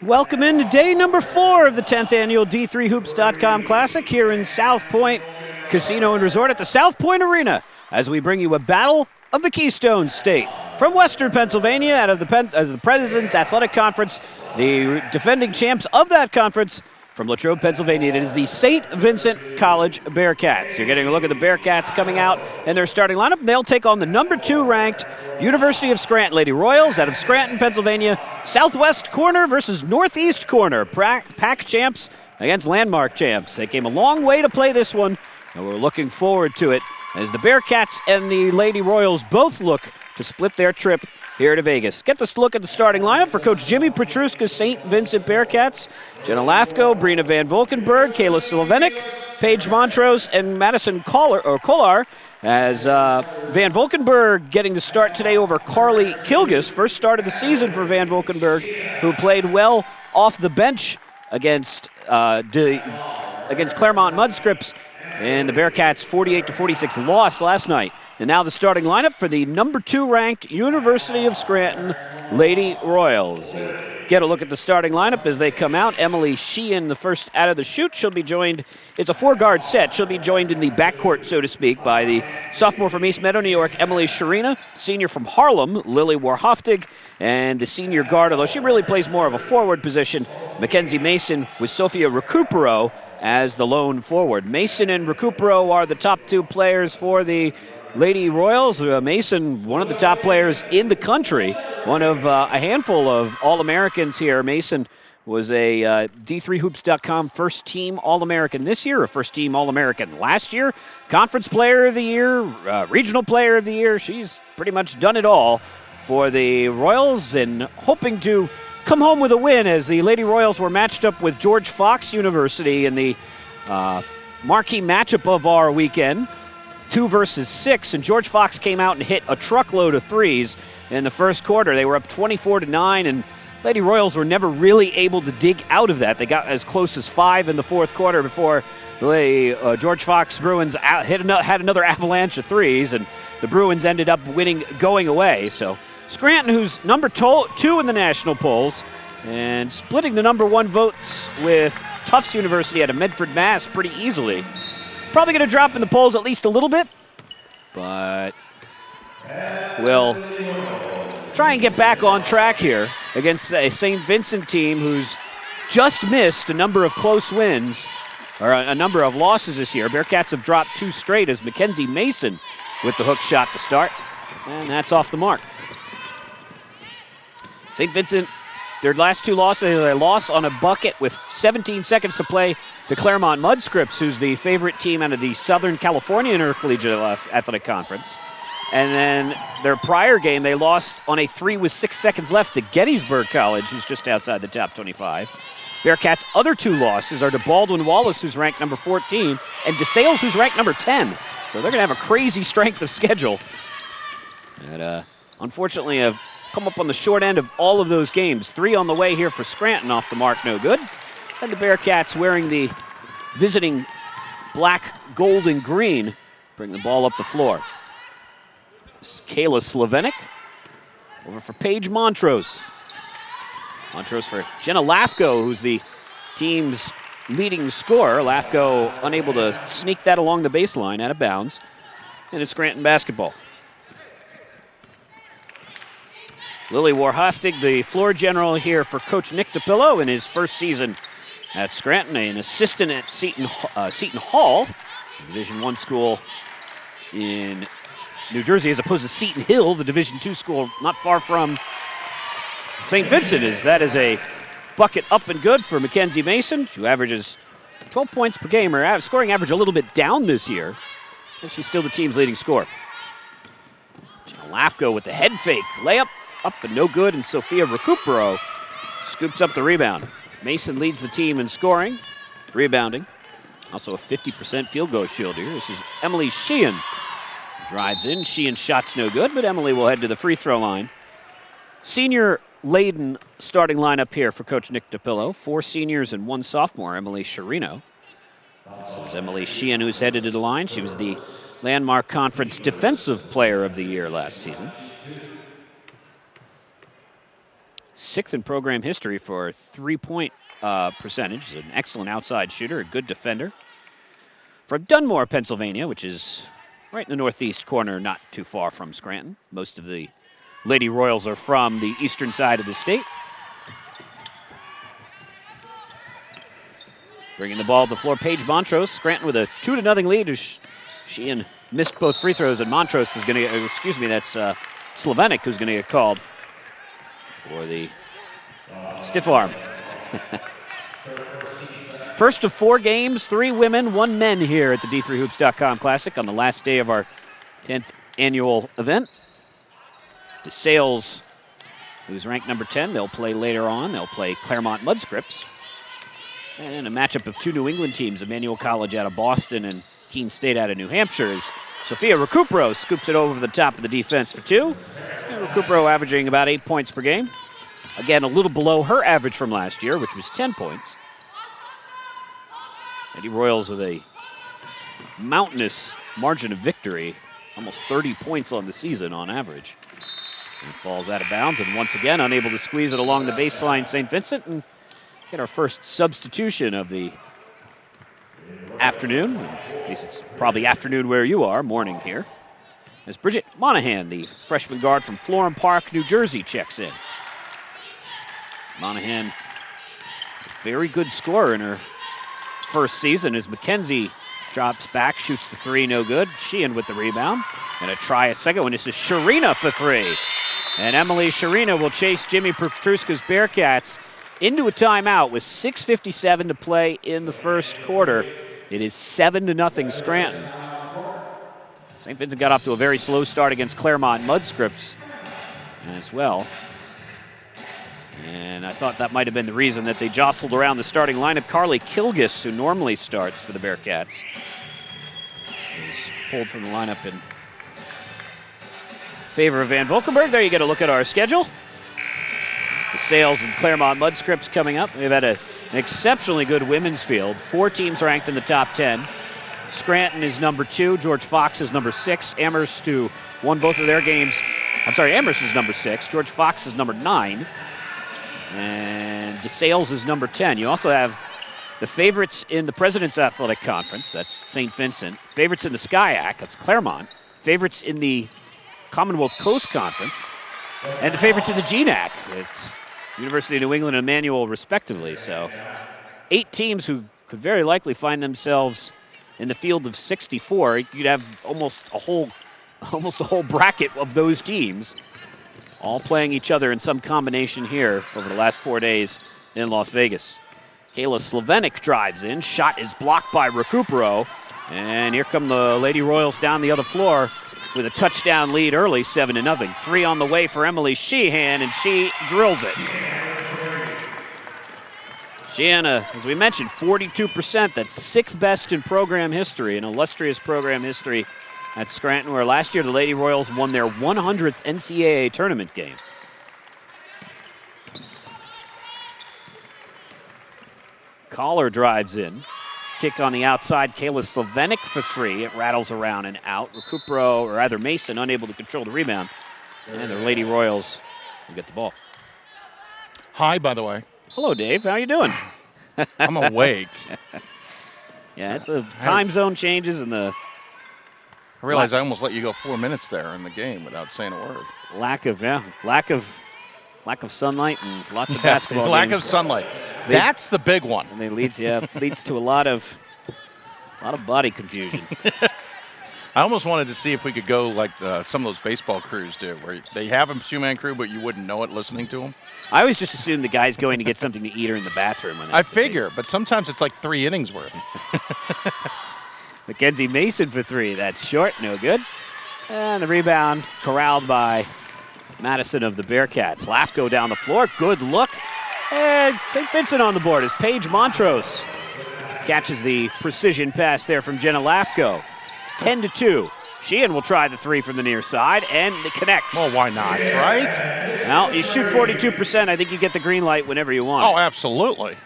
Welcome into day number 4 of the 10th annual D3Hoops.com Classic here in South Point Casino and Resort at the South Point Arena as we bring you a battle of the Keystone State. From Western Pennsylvania, out of the President's Athletic Conference, the defending champs of that conference, from Latrobe, Pennsylvania, it is the St. Vincent College Bearcats. You're getting a look at the Bearcats coming out in their starting lineup. They'll take on the number 2 ranked University of Scranton Lady Royals out of Scranton, Pennsylvania. Southwest corner versus Northeast corner. Pack champs against landmark champs. They came a long way to play this one, and we're looking forward to it as the Bearcats and the Lady Royals both look to split their trip here to Vegas. Get this look at the starting lineup for Coach Jimmy Petruska's St. Vincent Bearcats. Jenna Lafko, Brina Van Volkenberg, Kayla Slovenik, Paige Montrose, and Madison Kolar, as Van Volkenberg getting the start today over Carly Kilgus. First start of the season for Van Volkenberg, who played well off the bench against Claremont Mudscripts in the Bearcats' 48-46 loss last night. And now the starting lineup for the number 2 ranked University of Scranton Lady Royals. Get a look at the starting lineup as they come out. Emily Sheehan, the first out of the chute. She'll be joined, it's a 4-guard set. She'll be joined in the backcourt, so to speak, by the sophomore from East Meadow, New York, Emily Sharina, senior from Harlem, Lily Warhoftig, and the senior guard, although she really plays more of a forward position, Mackenzie Mason with Sophia Recupero as the lone forward. Mason and Recupero are the top 2 players for the Lady Royals. Mason, one of the top players in the country, one of a handful of All-Americans here. Mason was a D3Hoops.com first-team All-American this year, a first-team All-American last year, Conference Player of the Year, Regional Player of the Year. She's pretty much done it all for the Royals and hoping to come home with a win as the Lady Royals were matched up with George Fox University in the marquee matchup of our weekend. 2 versus 6, and George Fox came out and hit a truckload of threes in the first quarter. They were up 24-9, and Lady Royals were never really able to dig out of that. They got as close as 5 in the fourth quarter before the George Fox Bruins had another avalanche of threes, and the Bruins ended up winning, going away. So Scranton, who's number 2 in the national polls, and splitting the number 1 votes with Tufts University out of Medford, Mass. pretty easily. Probably going to drop in the polls at least a little bit, but we'll try and get back on track here against a St. Vincent team who's just missed a number of close wins, or a number of losses this year. Bearcats have dropped 2 straight as Mackenzie Mason with the hook shot to start, and that's off the mark. St. Vincent, their last 2 losses, they lost on a bucket with 17 seconds to play to Claremont Mudscripts, who's the favorite team out of the Southern California Intercollegiate Athletic Conference. And then their prior game, they lost on a 3 with 6 seconds left to Gettysburg College, who's just outside the top 25. Bearcats' other 2 losses are to Baldwin Wallace, who's ranked number 14, and DeSales, who's ranked number 10. So they're going to have a crazy strength of schedule. And unfortunately, have come up on the short end of all of those games. 3 on the way here for Scranton, off the mark, no good. And the Bearcats, wearing the visiting black, gold, and green, bring the ball up the floor. This is Kayla Slovenik. Over for Paige Montrose. Montrose for Jenna Lafko, who's the team's leading scorer. Lafko unable to sneak that along the baseline, out of bounds. And it's Scranton basketball. Lily Warhoftig, the floor general here for Coach Nick DiPillo in his first season at Scranton, an assistant at Seton Hall, Division I school in New Jersey, as opposed to Seton Hill, the Division II school not far from St. Vincent. That is a bucket up and good for Mackenzie Mason, who averages 12 points per game. Her scoring average a little bit down this year, and she's still the team's leading scorer. Jenna Lafko with the head fake. Layup, up and no good, and Sophia Recupero scoops up the rebound. Mason leads the team in scoring, rebounding. Also a 50% field goal shield here. This is Emily Sheehan. Drives in. Sheehan's shot's no good, but Emily will head to the free throw line. Senior laden starting lineup here for Coach Nick DiPillo. 4 seniors and 1 sophomore, Emily Sharino. This is Emily Sheehan, who's headed to the line. She was the Landmark Conference Defensive Player of the Year last season. 6th in program history for three-point percentage. An excellent outside shooter, a good defender. From Dunmore, Pennsylvania, which is right in the northeast corner, not too far from Scranton. Most of the Lady Royals are from the eastern side of the state. Bringing the ball to the floor, Paige Montrose. Scranton with a 2-0 lead. Sheehan missed both free throws, and Montrose is going to, that's Slovenic who's going to get called for the stiff arm. First of 4 games, 3 women, 1 men here at the D3Hoops.com Classic on the last day of our 10th annual event. DeSales, who's ranked number 10, they'll play later on. They'll play Claremont Mudscripts. And a matchup of 2 New England teams, Emmanuel College out of Boston and Keene State out of New Hampshire, is Sophia Recupero scoops it over the top of the defense for 2. And Recupero averaging about 8 points per game. Again, a little below her average from last year, which was 10 points. Lady Royals with a mountainous margin of victory, almost 30 points on the season on average. And ball's out of bounds, and once again unable to squeeze it along the baseline, St. Vincent, and get our first substitution of the afternoon. At least it's probably afternoon where you are, morning here. As Bridget Monahan, the freshman guard from Florham Park, New Jersey, checks in. Monahan, a very good scorer in her first season, as Mackenzie drops back, shoots the 3, no good. Sheehan with the rebound. Going to try a second one. This is Sharina for 3. And Emily Sharina will chase Jimmy Petruska's Bearcats into a timeout with 6:57 to play in the first quarter. It is 7-0 Scranton. St. Vincent got off to a very slow start against Claremont Mudscripts as well. And I thought that might have been the reason that they jostled around the starting lineup. Carly Kilgus, who normally starts for the Bearcats, is pulled from the lineup in favor of Van Valkenburg. There you get a look at our schedule. The Sales and Claremont Mudscripts coming up. We've had an exceptionally good women's field. 4 teams ranked in the top 10. Scranton is number 2. George Fox is number 6. Amherst, who won both of their games. Amherst is number 6. George Fox is number 9. And DeSales is number 10. You also have the favorites in the President's Athletic Conference. That's St. Vincent. Favorites in the SCIAC. That's Claremont. Favorites in the Commonwealth Coast Conference. And the favorites in the GNAC. It's University of New England and Emmanuel, respectively. So 8 teams who could very likely find themselves in the field of 64. You'd have almost a whole bracket of those teams all playing each other in some combination here over the last 4 days in Las Vegas. Kayla Slovenic drives in. Shot is blocked by Recupero. And here come the Lady Royals down the other floor with a touchdown lead early, 7-0. 3 on the way for Emily Sheehan, and she drills it. Sheehan, as we mentioned, 42%. That's 6th best in program history, an illustrious program history at Scranton, where last year the Lady Royals won their 100th NCAA tournament game. Collar drives in. Kick on the outside, Kayla Slovenic for 3. It rattles around and out. Recupero, or either Mason, unable to control the rebound. And the Lady Royals will get the ball. Hi, by the way. Hello, Dave. How you doing? I'm awake. Yeah, the time zone changes and the... I realize I almost let you go 4 minutes there in the game without saying a word. Lack of sunlight and lots of basketball Lack games. of sunlight. That's the big one. And it leads to a lot of body confusion. I almost wanted to see if we could go like some of those baseball crews do, where they have a 2-man crew, but you wouldn't know it listening to them. I always just assumed the guy's going to get something to eat or in the bathroom. I figure, but sometimes it's like 3 innings worth. Mackenzie Mason for 3. That's short, no good. And the rebound corralled by Madison of the Bearcats. Lafko down the floor, good look. And St. Vincent on the board as Paige Montrose catches the precision pass there from Jenna Lafko. 10-2. Sheehan will try the 3 from the near side, and it connects. Well, why not, right? Well, you shoot 42%. I think you get the green light whenever you want. Oh, absolutely.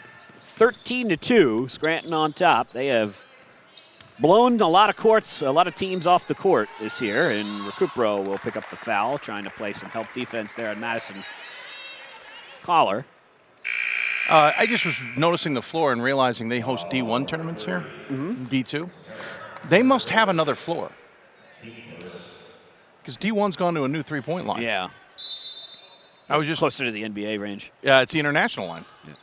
13-2. Scranton on top. They have blown a lot of courts, a lot of teams off the court this year, and Recupero will pick up the foul, trying to play some help defense there on Madison Collar. I just was noticing the floor and realizing they host D1 tournaments here, D2. They must have another floor because D1's gone to a new three-point line. Yeah. I was just closer to the NBA range. Yeah, it's the international line. Yeah.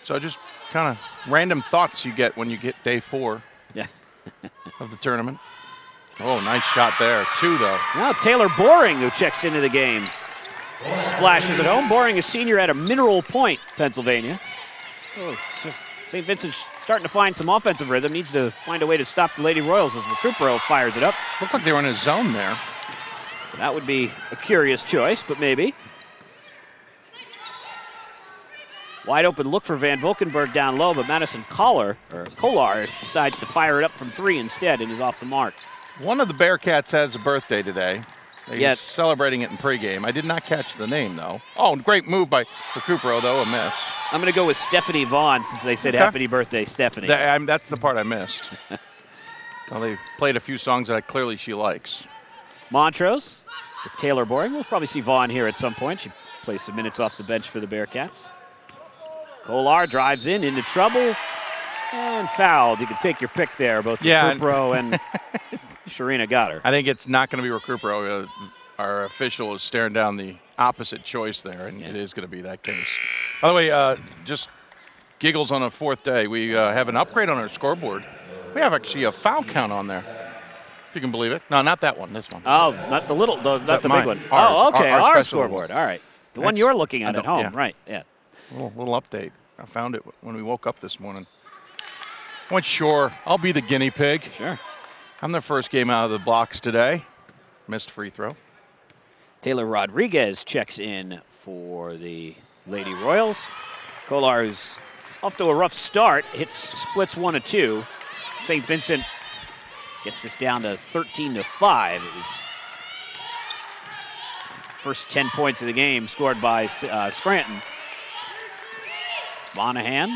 So just kind of random thoughts you get when you get day 4 of the tournament. Oh, nice shot there. 2, though. Now Taylor Boring, who checks into the game. Splashes at home. Boring, a senior out of Mineral Point, Pennsylvania. Oh, St. Vincent starting to find some offensive rhythm. Needs to find a way to stop the Lady Royals as Recupero fires it up. Looked like they were in a zone there. That would be a curious choice, but maybe. Wide open look for Van Valkenburg down low, but Madison Collar decides to fire it up from 3 instead and is off the mark. One of the Bearcats has a birthday today. He's celebrating it in pregame. I did not catch the name, though. Oh, great move by Recupero, though, a miss. I'm going to go with Stephanie Vaughn since they said happy birthday, Stephanie. That's the part I missed. Well, they played a few songs that clearly she likes. Montrose, Taylor Boring. We'll probably see Vaughn here at some point. She plays some minutes off the bench for the Bearcats. Kolar drives into trouble, and fouled. You can take your pick there, both Recupero and Sharina got her. I think it's not going to be Recupero. Our official is staring down the opposite choice there, and it is going to be that case. By the way, just giggles on a 4th day. We have an upgrade on our scoreboard. We have actually a foul count on there, if you can believe it. No, not that one, this one. Oh, not the big one. Ours, our scoreboard. All right. The one you're looking at home, right, yeah. Little update. I found it when we woke up this morning. I went, sure, I'll be the guinea pig. Sure. I'm the first game out of the blocks today. Missed free throw. Taylor Rodriguez checks in for the Lady Royals. Kolar, who's off to a rough start, splits 1 of 2. St. Vincent gets this down to 13-5. It was first 10 points of the game scored by Scranton. Monahan,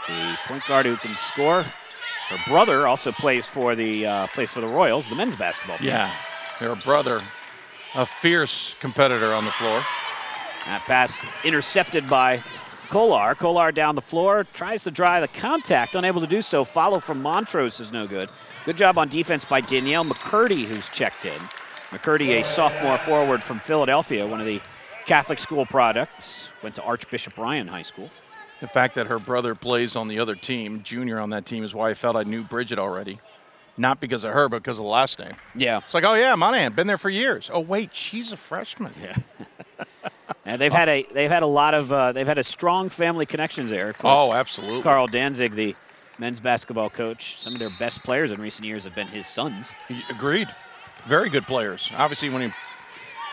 the point guard who can score. Her brother also plays for the Royals, the men's basketball team. Yeah, her brother, a fierce competitor on the floor. That pass intercepted by Kolar. Kolar down the floor, tries to dry the contact, unable to do so. Follow from Montrose is no good. Good job on defense by Danielle McCurdy, who's checked in. McCurdy, a sophomore forward from Philadelphia, one of the Catholic school products. Went to Archbishop Ryan High School. The fact that her brother plays on the other team, junior on that team, is why I felt I knew Bridget already. Not because of her, but because of the last name. Yeah. It's like, oh, yeah, Monahan, been there for years. Oh, wait, she's a freshman. Yeah. And they've had a strong family connections there. Of course, oh, absolutely. Carl Danzig, the men's basketball coach, some of their best players in recent years have been his sons. Agreed. Very good players. Obviously, when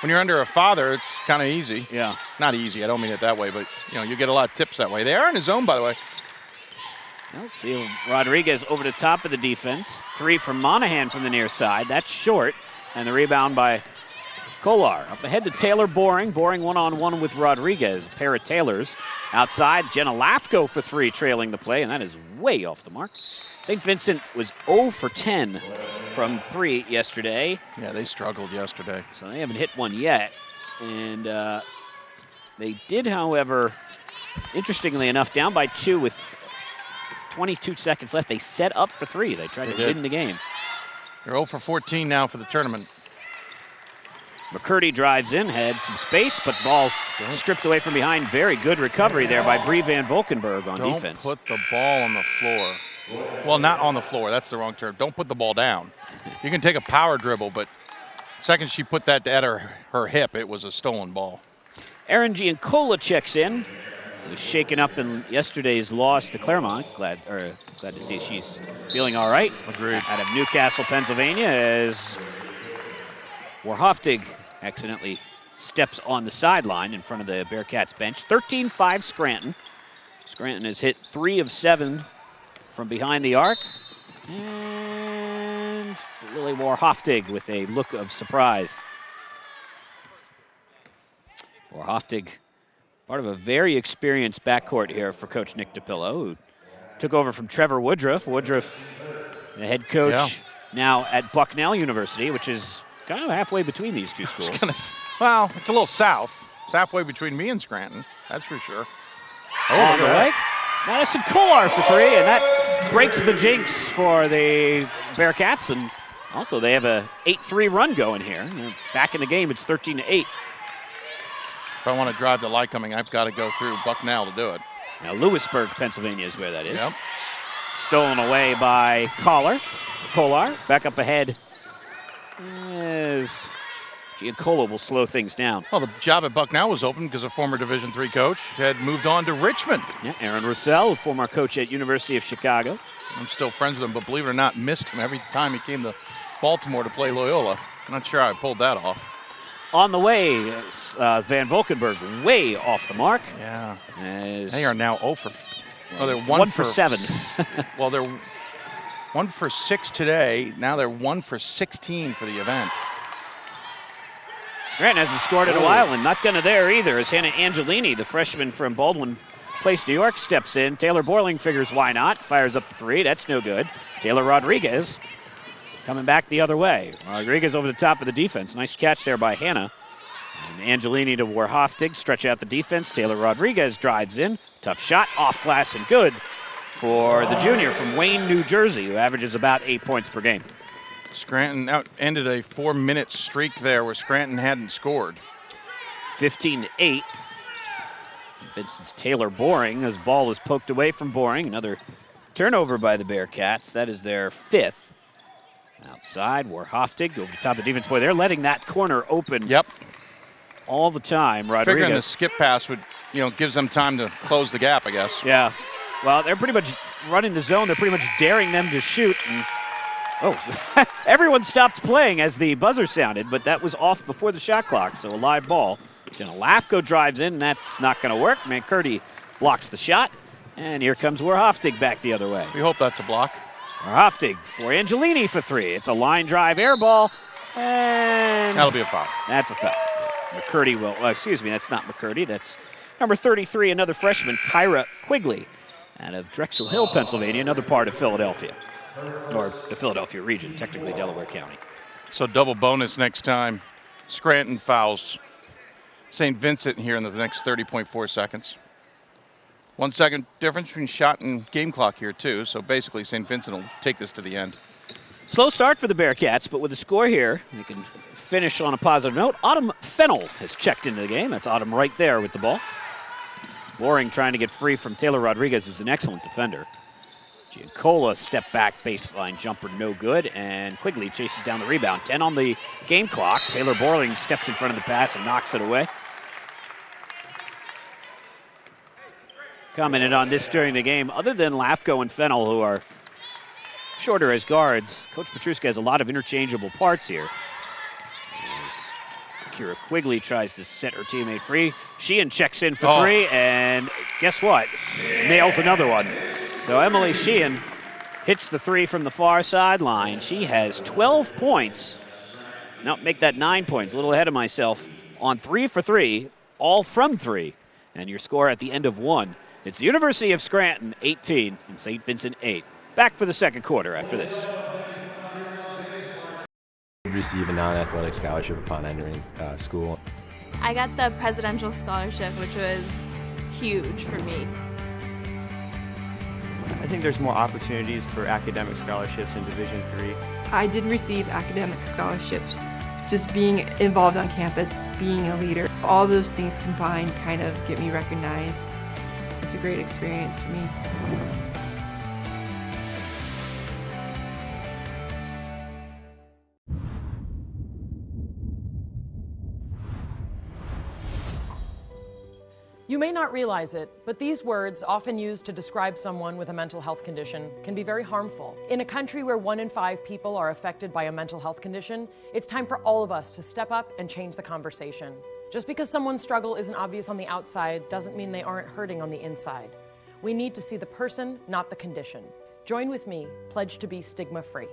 you're under a father, it's kind of easy. Yeah. Not easy. I don't mean it that way, but you get a lot of tips that way. They are in his zone, by the way. Well, see Rodriguez over the top of the defense. 3 from Monahan from the near side. That's short. And the rebound by Kolar. Up ahead to Taylor Boring. Boring one-on-one with Rodriguez. A pair of Taylors. Outside, Jenna Lafko for 3 trailing the play, and that is way off the mark. St. Vincent was 0 for 10 from 3 yesterday. Yeah, they struggled yesterday. So they haven't hit one yet. And they did, however, interestingly enough, down by 2 with 22 seconds left. They set up for 3. They tried to win the game. They're 0 for 14 now for the tournament. McCurdy drives in, had some space, but ball stripped away from behind. Very good recovery there by Bree Van Valkenburg on defense. Don't put the ball on the floor. Well, not on the floor. That's the wrong term. Don't put the ball down. You can take a power dribble, but second she put that at her hip, it was a stolen ball. Aaron Giancola checks in. He was shaken up in yesterday's loss to Claremont. Glad to see she's feeling all right. Agreed. Out of Newcastle, Pennsylvania, as Warhoftig accidentally steps on the sideline in front of the Bearcats bench. 13-5 Scranton. Scranton has hit 3 of 7 from behind the arc. And Lily Warhoftig with a look of surprise. Warhoftig, part of a very experienced backcourt here for Coach Nick DiPillo, who took over from Trevor Woodruff. Woodruff the head coach now at Bucknell University, which is kind of halfway between these two schools. Well, it's a little south. It's halfway between me and Scranton, that's for sure. On the way, Madison Kolar for three, and that breaks the jinx for the Bearcats. And also, they have a 8-3 run going here. They're back in the game, it's 13-8. If I want to drive to Lycoming, I've got to go through Bucknell to do it. Now, Lewisburg, Pennsylvania is where that is. Yep. Stolen away by Kolar. Back up ahead. As Giancola will slow things down. Well, the job at Bucknell was open because a former Division III coach had moved on to Richmond. Yeah, Aaron Russell, former coach at University of Chicago. I'm still friends with him, but believe it or not, missed him every time he came to Baltimore to play Loyola. I'm not sure how I pulled that off. On the way, Van Valkenburg way off the mark. Yeah. As they are now 0 for... Oh, they're 1 for 7. Well, they're 1 for 6 today. Now they're 1 for 16 for the event. Scranton hasn't scored in a while, and not gonna there either, as Hannah Angelini, the freshman from Baldwin Place, New York, steps in. Taylor Borling figures why not. Fires up the three. That's no good. Taylor Rodriguez coming back the other way. Rodriguez over the top of the defense. Nice catch there by Hannah. And Angelini to Warhoftig, stretch out the defense. Taylor Rodriguez drives in. Tough shot, off glass and good for the junior from Wayne, New Jersey, who averages about 8 points per game. Scranton ended a 4-minute streak there where Scranton hadn't scored. 15-8. St. Vincent's Taylor Boring. His ball was poked away from Boring. Another turnover by the Bearcats. That is their 5th. Outside, Warhoftig over the top of the defense. Boy, they're letting that corner open all the time. Rodriguez. Figuring the skip pass would, gives them time to close the gap, I guess. Yeah. Well, they're pretty much running the zone. They're pretty much daring them to shoot. And everyone stopped playing as the buzzer sounded, but that was off before the shot clock, so a live ball. Jenna Lafko drives in, and that's not going to work. McCurdy blocks the shot, and here comes Warhoftig back the other way. We hope that's a block. Warhoftig for Angelini for three. It's a line drive air ball, and that'll be a foul. That's a foul. McCurdy will, that's not McCurdy. That's number 33, another freshman, Kyra Quigley, out of Drexel Hill, Pennsylvania, another part of Philadelphia. Or the Philadelphia region, technically Delaware County. So double bonus next time. Scranton fouls St. Vincent here in the next 30.4 seconds. 1 second difference between shot and game clock here too. So basically St. Vincent will take this to the end. Slow start for the Bearcats, but with a score here, we can finish on a positive note. Autumn Fennell has checked into the game. That's Autumn right there with the ball. Boring trying to get free from Taylor Rodriguez, who's an excellent defender. Giancola step back baseline jumper, no good, and Quigley chases down the rebound. 10 on the game clock. Taylor Borling steps in front of the pass and knocks it away. Commented on this during the game. Other than Lafko and Fennell, who are shorter as guards, Coach Petruska has a lot of interchangeable parts here. As Kira Quigley tries to set her teammate free. Sheehan checks in for three, and guess what? Nails another one. So Emily Sheehan hits the three from the far sideline. She has 12 points. No, make that 9 points. A little ahead of myself. On 3 for 3, all from 3. And your score at the end of 1. It's the University of Scranton 18 and St. Vincent 8. Back for the second quarter after this. Receive a non-athletic scholarship upon entering school. I got the presidential scholarship, which was huge for me. I think there's more opportunities for academic scholarships in Division III. I did receive academic scholarships. Just being involved on campus, being a leader, all those things combined kind of get me recognized. It's a great experience for me. You may not realize it, but these words, often used to describe someone with a mental health condition, can be very harmful. In a country where 1 in 5 people are affected by a mental health condition, it's time for all of us to step up and change the conversation. Just because someone's struggle isn't obvious on the outside doesn't mean they aren't hurting on the inside. We need to see the person, not the condition. Join with me, pledge to be stigma-free.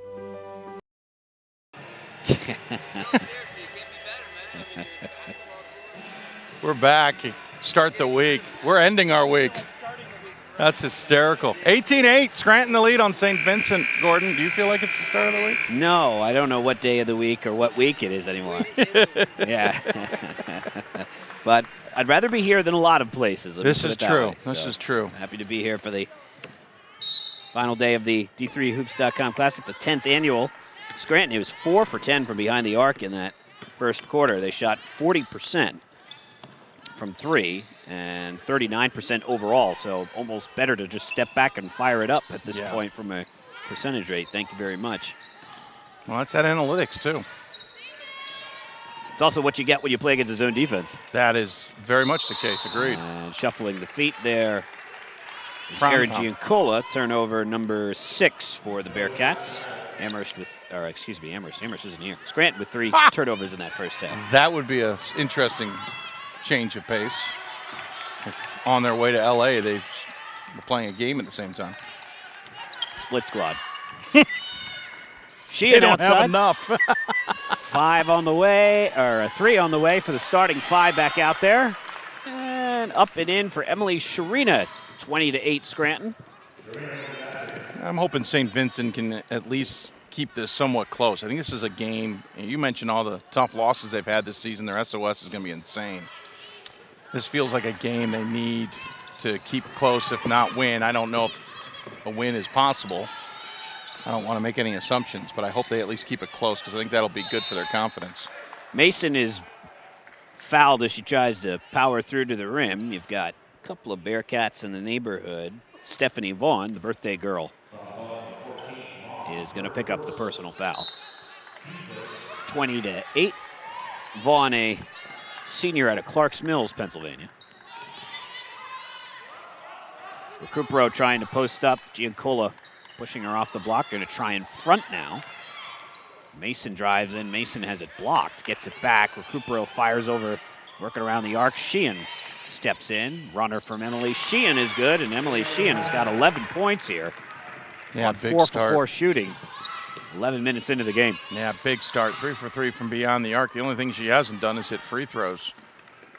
We're back. Start the week. We're ending our week. That's hysterical. 18-8, Scranton the lead on St. Vincent. Gordon, do you feel like it's the start of the week? No, I don't know what day of the week or what week it is anymore. Yeah. But I'd rather be here than a lot of places. This is true. This is true. Happy to be here for the final day of the D3Hoops.com Classic, the 10th annual. Scranton, it was 4 for 10 from behind the arc in that first quarter. They shot 40% from 3 and 39% overall, so almost better to just step back and fire it up at this point from a percentage rate. Thank you very much. Well, that's that analytics, too. It's also what you get when you play against a zone defense. That is very much the case. Agreed. And shuffling the feet there. From Aaron Giancola, turnover number 6 for the Bearcats. Amherst isn't here. Scranton with 3 turnovers in that first half. That would be an interesting change of pace. If on their way to L.A., they were playing a game at the same time. Split squad. They don't have enough. 5 on the way, or 3 on the way for the starting 5 back out there. And up and in for Emily Sharina, 20-8 Scranton. I'm hoping St. Vincent can at least keep this somewhat close. I think this is a game. You mentioned all the tough losses they've had this season. Their SOS is going to be insane. This feels like a game they need to keep close, if not win. I don't know if a win is possible. I don't want to make any assumptions, but I hope they at least keep it close because I think that'll be good for their confidence. Mason is fouled as she tries to power through to the rim. You've got a couple of Bearcats in the neighborhood. Stephanie Vaughn, the birthday girl, is going to pick up the personal foul. 20-8. Vaughn, a senior out of Clarks Mills, Pennsylvania. Recupero trying to post up. Giancola pushing her off the block. Going to try in front now. Mason drives in. Mason has it blocked. Gets it back. Recupero fires over, working around the arc. Sheehan steps in. Runner from Emily Sheehan is good, and Emily Sheehan has got 11 points here. Yeah, on big 4 start. for 4 shooting. 11 minutes into the game. Yeah, big start. 3 for 3 from beyond the arc. The only thing she hasn't done is hit free throws.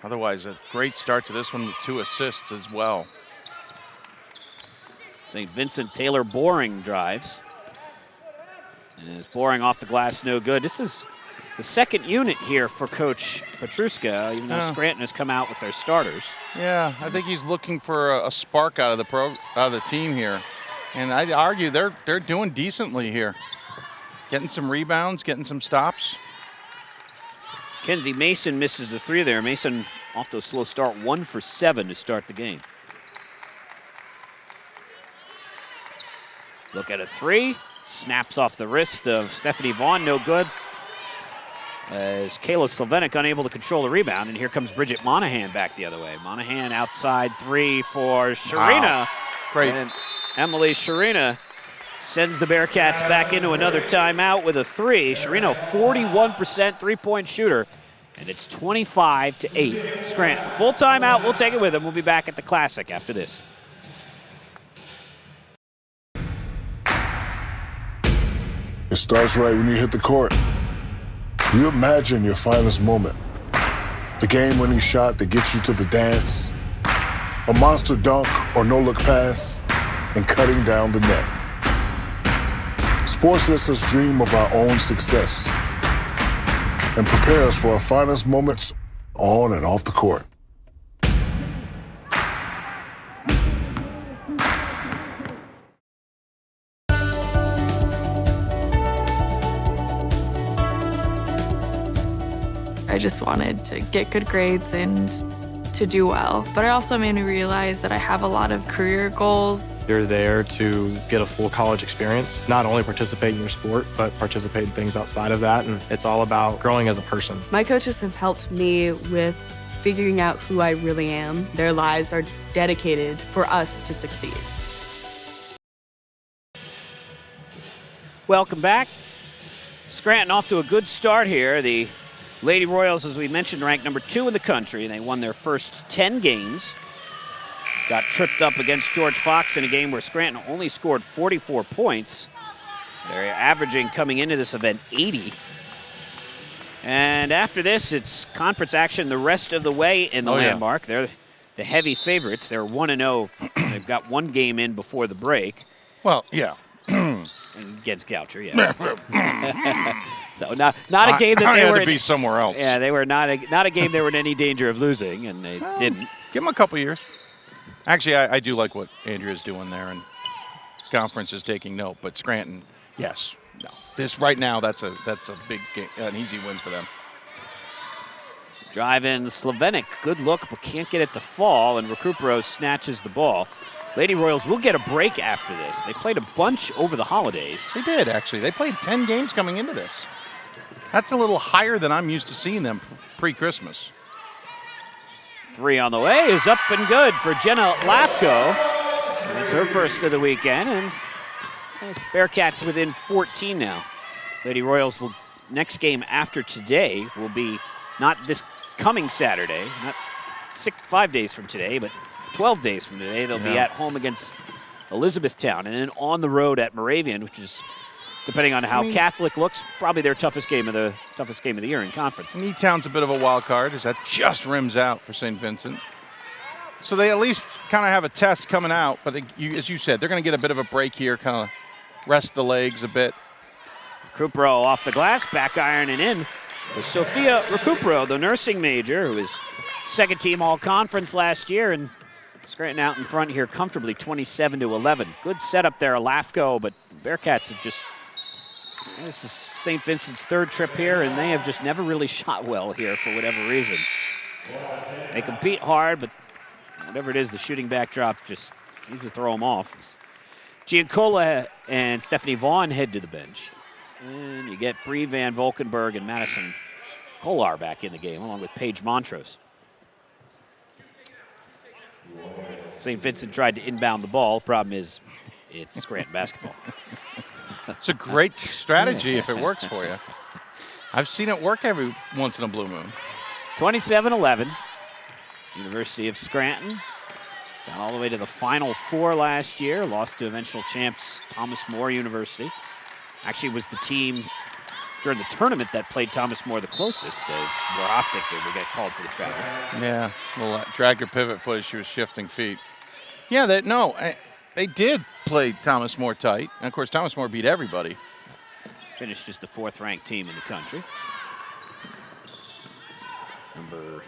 Otherwise, a great start to this one with 2 assists as well. St. Vincent Taylor Boring drives. And is Boring off the glass, no good. This is the second unit here for Coach Petruska, even though Scranton has come out with their starters. Yeah, I think he's looking for a spark out of the team here. And I'd argue they're doing decently here. Getting some rebounds, getting some stops. Kenzie Mason misses the 3 there. Mason off to a slow start, 1 for 7 to start the game. Look at a 3. Snaps off the wrist of Stephanie Vaughn, no good. As Kayla Slovenik unable to control the rebound, and here comes Bridget Monahan back the other way. Monahan outside 3 for Sharina. Wow. Great. And Emily Sharina sends the Bearcats back into another timeout with a 3. Sharina, 41% three-point shooter, and it's 25-8. Scranton, full timeout. We'll take it with them. We'll be back at the Classic after this. It starts right when you hit the court. You imagine your finest moment. The game-winning shot that gets you to the dance, a monster dunk or no-look pass, and cutting down the net. Sports lets us dream of our own success and prepare us for our finest moments on and off the court. I just wanted to get good grades and to do well. But it also made me realize that I have a lot of career goals. You're there to get a full college experience, not only participate in your sport, but participate in things outside of that. And it's all about growing as a person. My coaches have helped me with figuring out who I really am. Their lives are dedicated for us to succeed. Welcome back. Scranton off to a good start here. The Lady Royals, as we mentioned, ranked number 2 in the country. They won their first 10 games. Got tripped up against George Fox in a game where Scranton only scored 44 points. They're averaging, coming into this event, 80. And after this, it's conference action the rest of the way in the landmark. They're the heavy favorites. They're 1-0. They've got one game in before the break. Well, yeah. Against Goucher, yeah. So not a game that they had were to be somewhere else. Yeah, they were not a game they were in any danger of losing, and they didn't. Give them a couple years. Actually, I do like what Andrea's doing there, and conference is taking note. But Scranton, yes, no. This right now, that's a big game, an easy win for them. Drive in Slovenic, good look, but can't get it to fall, and Recupero snatches the ball. Lady Royals will get a break after this. They played a bunch over the holidays. They did, actually. They played 10 games coming into this. That's a little higher than I'm used to seeing them pre-Christmas. 3 on the way is up and good for Jenna Lafko. It's her first of the weekend, and Bearcats within 14 now. Lady Royals will next game after today will be not this coming Saturday, not 5 days from today, but 12 days from today. They'll be at home against Elizabethtown, and then on the road at Moravian, which is, depending on how Catholic looks, probably their toughest game of the year in conference. And E-Town's a bit of a wild card, as that just rims out for St. Vincent. So they at least kind of have a test coming out, but as you said, they're going to get a bit of a break here, kind of rest the legs a bit. Recupero off the glass, back iron and in. With Sophia Recupero, the nursing major, who was second team all-conference last year, and Scranton out in front here comfortably, 27-11. Good setup there, Lafko, but Bearcats have just, this is St. Vincent's third trip here, and they have just never really shot well here for whatever reason. They compete hard, but whatever it is, the shooting backdrop just seems to throw them off. Giancola and Stephanie Vaughn head to the bench. And you get Bree Van Volkenberg and Madison Kolar back in the game, along with Paige Montrose. St. Vincent tried to inbound the ball. Problem is, it's Scranton basketball. It's a great strategy if it works for you. I've seen it work every once in a blue moon. 27-11. University of Scranton got all the way to the Final Four last year. Lost to eventual champs Thomas More University. Actually was the team during the tournament that played Thomas More the closest, as Waroftik would get called for the travel. Yeah, well, dragged her pivot foot as she was shifting feet. Yeah, they did play Thomas More tight. And, of course, Thomas More beat everybody. Finished as the 4th-ranked team in the country. Number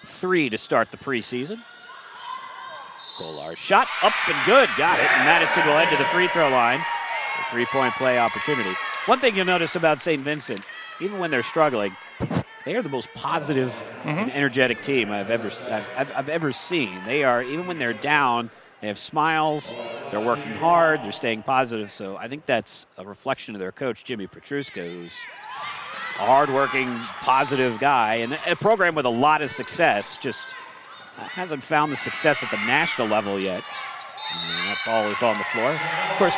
3 to start the preseason. Kolar's shot up and good. Got it. And Madison will head to the free throw line. A 3-point play opportunity. One thing you'll notice about St. Vincent, even when they're struggling, they are the most positive and energetic team I've ever seen. They are, even when they're down, they have smiles, they're working hard, they're staying positive. So I think that's a reflection of their coach, Jimmy Petruska, who's a hardworking, positive guy, and a program with a lot of success, just hasn't found the success at the national level yet. And that ball is on the floor. Of course,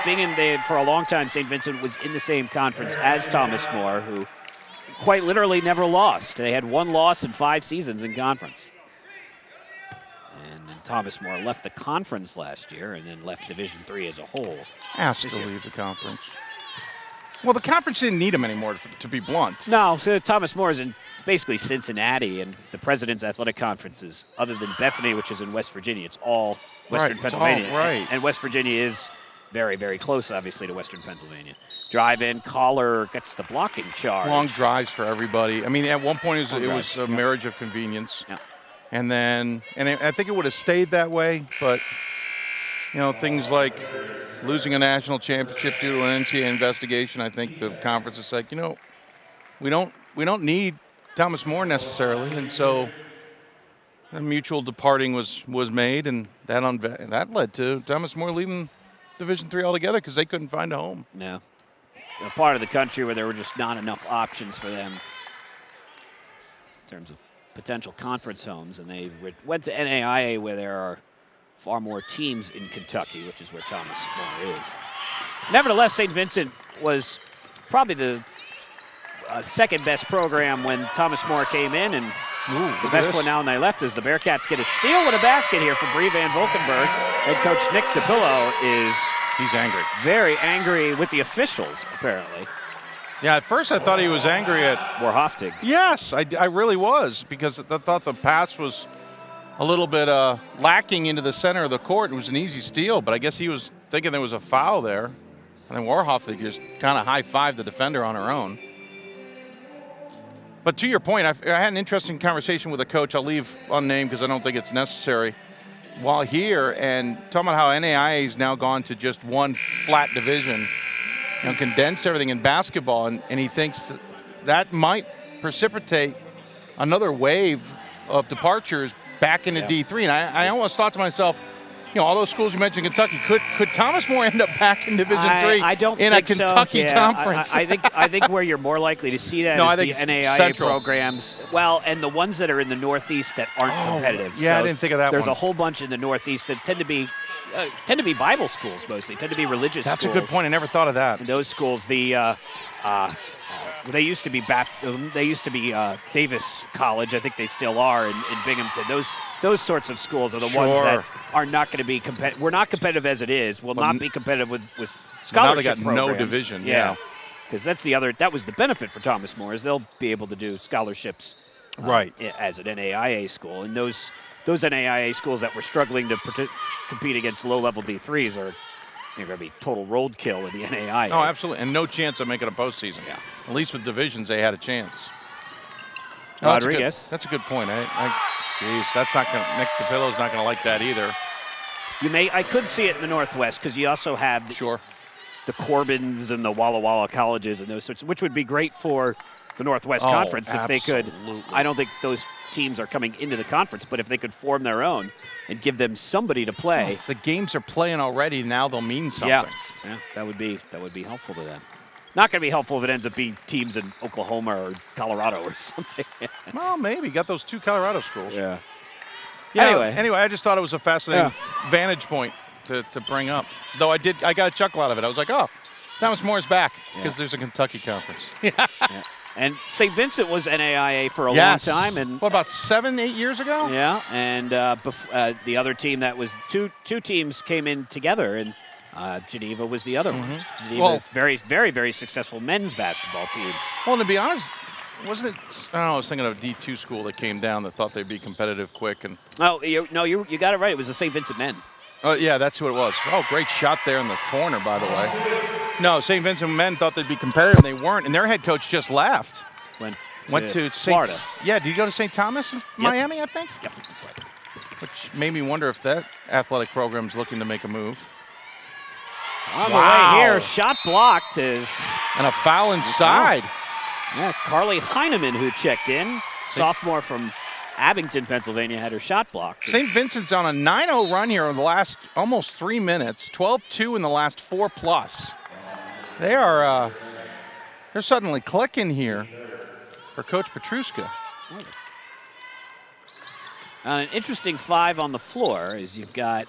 for a long time, St. Vincent was in the same conference as Thomas More, who quite literally never lost. They had 1 loss in 5 seasons in conference. And then Thomas More left the conference last year and then left Division III as a whole. Asked to leave the conference. Well, the conference didn't need him anymore, to be blunt. No, so Thomas More is in basically Cincinnati, and the President's Athletic Conference is, other than Bethany, which is in West Virginia, it's all Western Pennsylvania. Right. And West Virginia is very, very close, obviously, to Western Pennsylvania. Drive in, Collar gets the blocking charge. Long drives for everybody. I mean, at one point it was a marriage of convenience. Yeah. And I think it would have stayed that way, but things like losing a national championship due to an NCAA investigation, I think the conference has said, we don't need Thomas More necessarily, and so a mutual departing was made, and that led to Thomas More leaving Division III altogether because they couldn't find a home. No. A part of the country where there were just not enough options for them in terms of potential conference homes, and they went to NAIA where there are far more teams in Kentucky, which is where Thomas More is. Nevertheless, St. Vincent was probably the second best program when Thomas More came in, and the best one now when they left is the Bearcats get a steal with a basket here from Bree Van Volkenberg. Head coach Nick DePillo he's angry. Very angry with the officials, apparently. Yeah, at first I thought he was angry at Warhoftig. Yes, I really was, because I thought the pass was a little bit lacking into the center of the court. It was an easy steal, but I guess he was thinking there was a foul there. And then Warhoff just kind of high-fived the defender on her own. But to your point, I had an interesting conversation with a coach. I'll leave unnamed because I don't think it's necessary. While here, and talking about how NAIA has now gone to just one flat division and condensed everything in basketball, and he thinks that might precipitate another wave of departures back into D3. And I almost thought to myself, all those schools you mentioned, Kentucky, could Thomas More end up back in Division III I don't in think a Kentucky conference? I think where you're more likely to see that is the NAIA Central programs. Well, and the ones that are in the Northeast that aren't competitive. Yeah, so I didn't think of that There's one. a whole bunch in the Northeast that tend to be Bible schools mostly, tend to be religious That's schools. a good point. I never thought of that. And those schools, they used to be Davis College. I think they still are in Binghamton. Those sorts of schools are the ones that are not going to be competitive. We're not competitive as it is. Will not be competitive with scholarship now they got programs. no division. Yeah, because that was the benefit for Thomas More, is they'll be able to do scholarships right as an NAIA school, and those NAIA schools that were struggling to compete against low-level D3s are going to be total roadkill in the NAIA. Oh, absolutely, and no chance of making a postseason. Yeah. At least with divisions, they had a chance. Rodriguez. That's a good point. Geez, that's not going. Nick DePillo's not going to like that either. I could see it in the Northwest because you also have the Corbins and the Walla Walla colleges and those sorts, which would be great for the Northwest Conference if they could. I don't think those teams are coming into the conference, but if they could form their own and give them somebody to play. If the games are playing already, now they'll mean something. Yeah, that would be helpful to them. Not going to be helpful if it ends up being teams in Oklahoma or Colorado or something. Well, maybe. Got those two Colorado schools. Yeah. Anyway, I just thought it was a fascinating vantage point to bring up. Though I got a chuckle out of it. I was like, oh, Thomas Moore's back because there's a Kentucky conference. Yeah. And St. Vincent was NAIA for a long time. And what, about 7-8 years ago? Yeah, and the other team that was two teams came in together, and Geneva was the other one. Geneva was very, very, very successful men's basketball team. Well, to be honest, wasn't it? I was thinking of a D2 school that came down that thought they'd be competitive quick. And you got it right. It was the St. Vincent men. Oh, yeah, that's who it was. Oh, great shot there in the corner, by the way. No, St. Vincent men thought they'd be competitive, and they weren't. And their head coach just left. Went to Florida. Yeah, did you go to St. Thomas in Miami, I think? Yep, that's right. Which made me wonder if that athletic program's looking to make a move. On the way here, shot blocked is. And a foul inside. Yeah, Carly Heineman, who checked in, sophomore from Abington, Pennsylvania, had her shot blocked. St. Vincent's on a 9-0 run here in the last almost 3 minutes, 12-2 in the last 4+. They are they're suddenly clicking here for Coach Petruska. An interesting five on the floor is you've got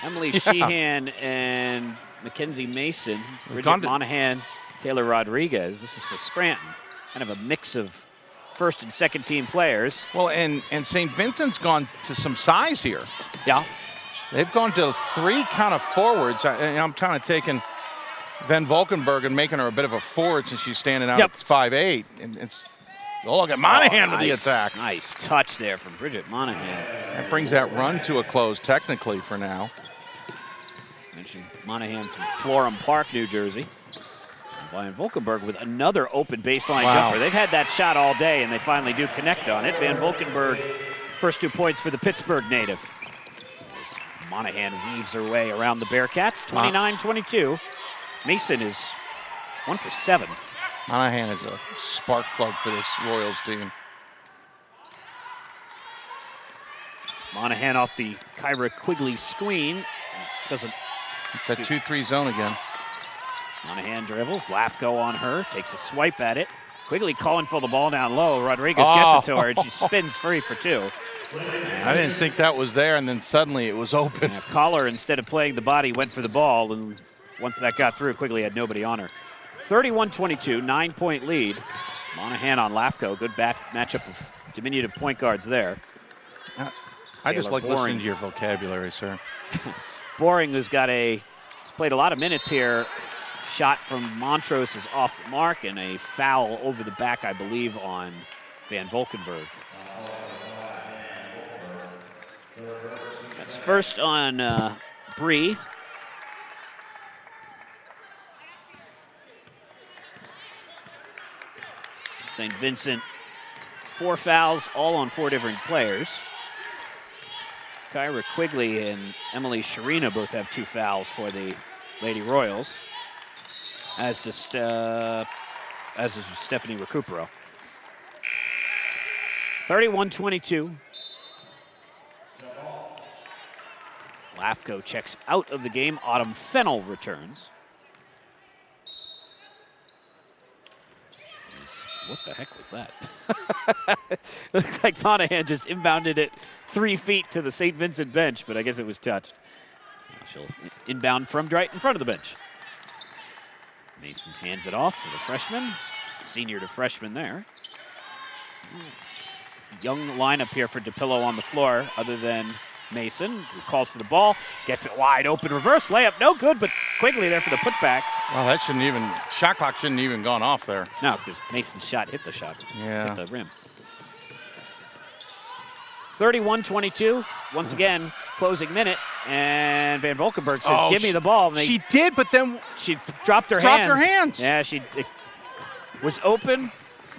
Emily Sheehan and Mackenzie Mason, Bridget Monahan, Taylor Rodriguez. This is for Scranton. Kind of a mix of first and second team players. Well, and St. Vincent's gone to some size here. Yeah. They've gone to 3 kind of forwards. I'm kind of taking Van Valkenburg and making her a bit of a forward since she's standing out at 5'8". And it's look at Monahan with the attack. Nice touch there from Bridget Monahan. That brings that run to a close technically for now. Mentioned Monahan from Florham Park, New Jersey. Van Valkenburg with another open baseline jumper. They've had that shot all day, and they finally do connect on it. Van Valkenburg, first 2 points for the Pittsburgh native. As Monahan weaves her way around the Bearcats, 29-22. Mason is 1 for 7. Monahan is a spark plug for this Royals team. Monahan off the Kyra Quigley screen. It's a 2-3 zone again. Monahan dribbles. Lafko on her. Takes a swipe at it. Quigley calling for the ball down low. Rodriguez gets it to her, and she spins free for 2. I didn't think that was there, and then suddenly it was open. Collar, instead of playing the body, went for the ball, and once that got through, Quigley had nobody on her. 31-22, 9-point lead. Monahan on Lafko. Good matchup of diminutive point guards there. I just like listening to your vocabulary, sir. Boring, who's played a lot of minutes here. Shot from Montrose is off the mark, and a foul over the back, I believe, on Van Valkenburg. first on Bree. St. Vincent, 4 fouls, all on 4 different players. Kyra Quigley and Emily Sharina both have 2 fouls for the Lady Royals, as does Stephanie Recupero. 31-22. Lafko checks out of the game. Autumn Fennell returns. What the heck was that? Looked like Monahan just inbounded it 3 feet to the St. Vincent bench, but I guess it was touched. Now she'll inbound from right in front of the bench. Mason hands it off to the freshman. Senior to freshman there. Young lineup here for DePillo on the floor, other than Mason, who calls for the ball, gets it wide open, reverse layup, no good, but Quigley there for the putback. Well, that shot clock shouldn't even gone off there. No, because Mason's shot hit the shot, hit the rim. 31-22, once again, closing minute, and Van Valkenburg says, give me the ball. And she did, but then she dropped her hands. Yeah, it was open,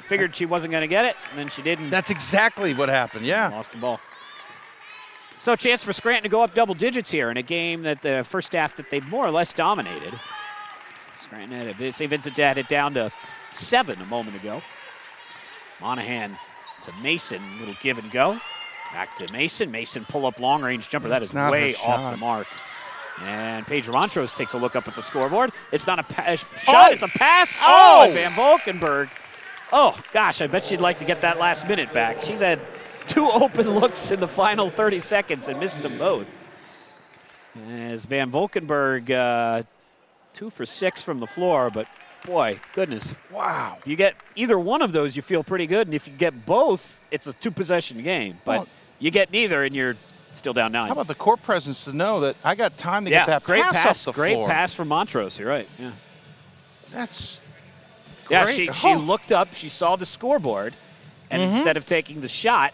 figured she wasn't going to get it, and then she didn't. That's exactly what happened, yeah. Lost the ball. So a chance for Scranton to go up double digits here in a game that the first half that they more or less dominated. Scranton had St. Vincent had it down to 7 a moment ago. Monahan to Mason, little give and go. Back to Mason. Mason pull up long range jumper. That is way off the mark. And Paige Montrose takes a look up at the scoreboard. It's not a shot, it's a pass. Oh, and Van Valkenburg. Oh, gosh, I bet she'd like to get that last minute back. She's had 2 open looks in the final 30 seconds and missed them both. As Van Valkenburg, 2 for 6 from the floor, but boy, goodness. Wow. If you get either one of those, you feel pretty good. And if you get both, it's a 2-possession game. But you get neither, and you're still down 9. How about the court presence to know that I got time to get that great pass off the great floor? Pass from Montrose, you're right. Yeah. That's great. Yeah, she looked up, she saw the scoreboard, and instead of taking the shot,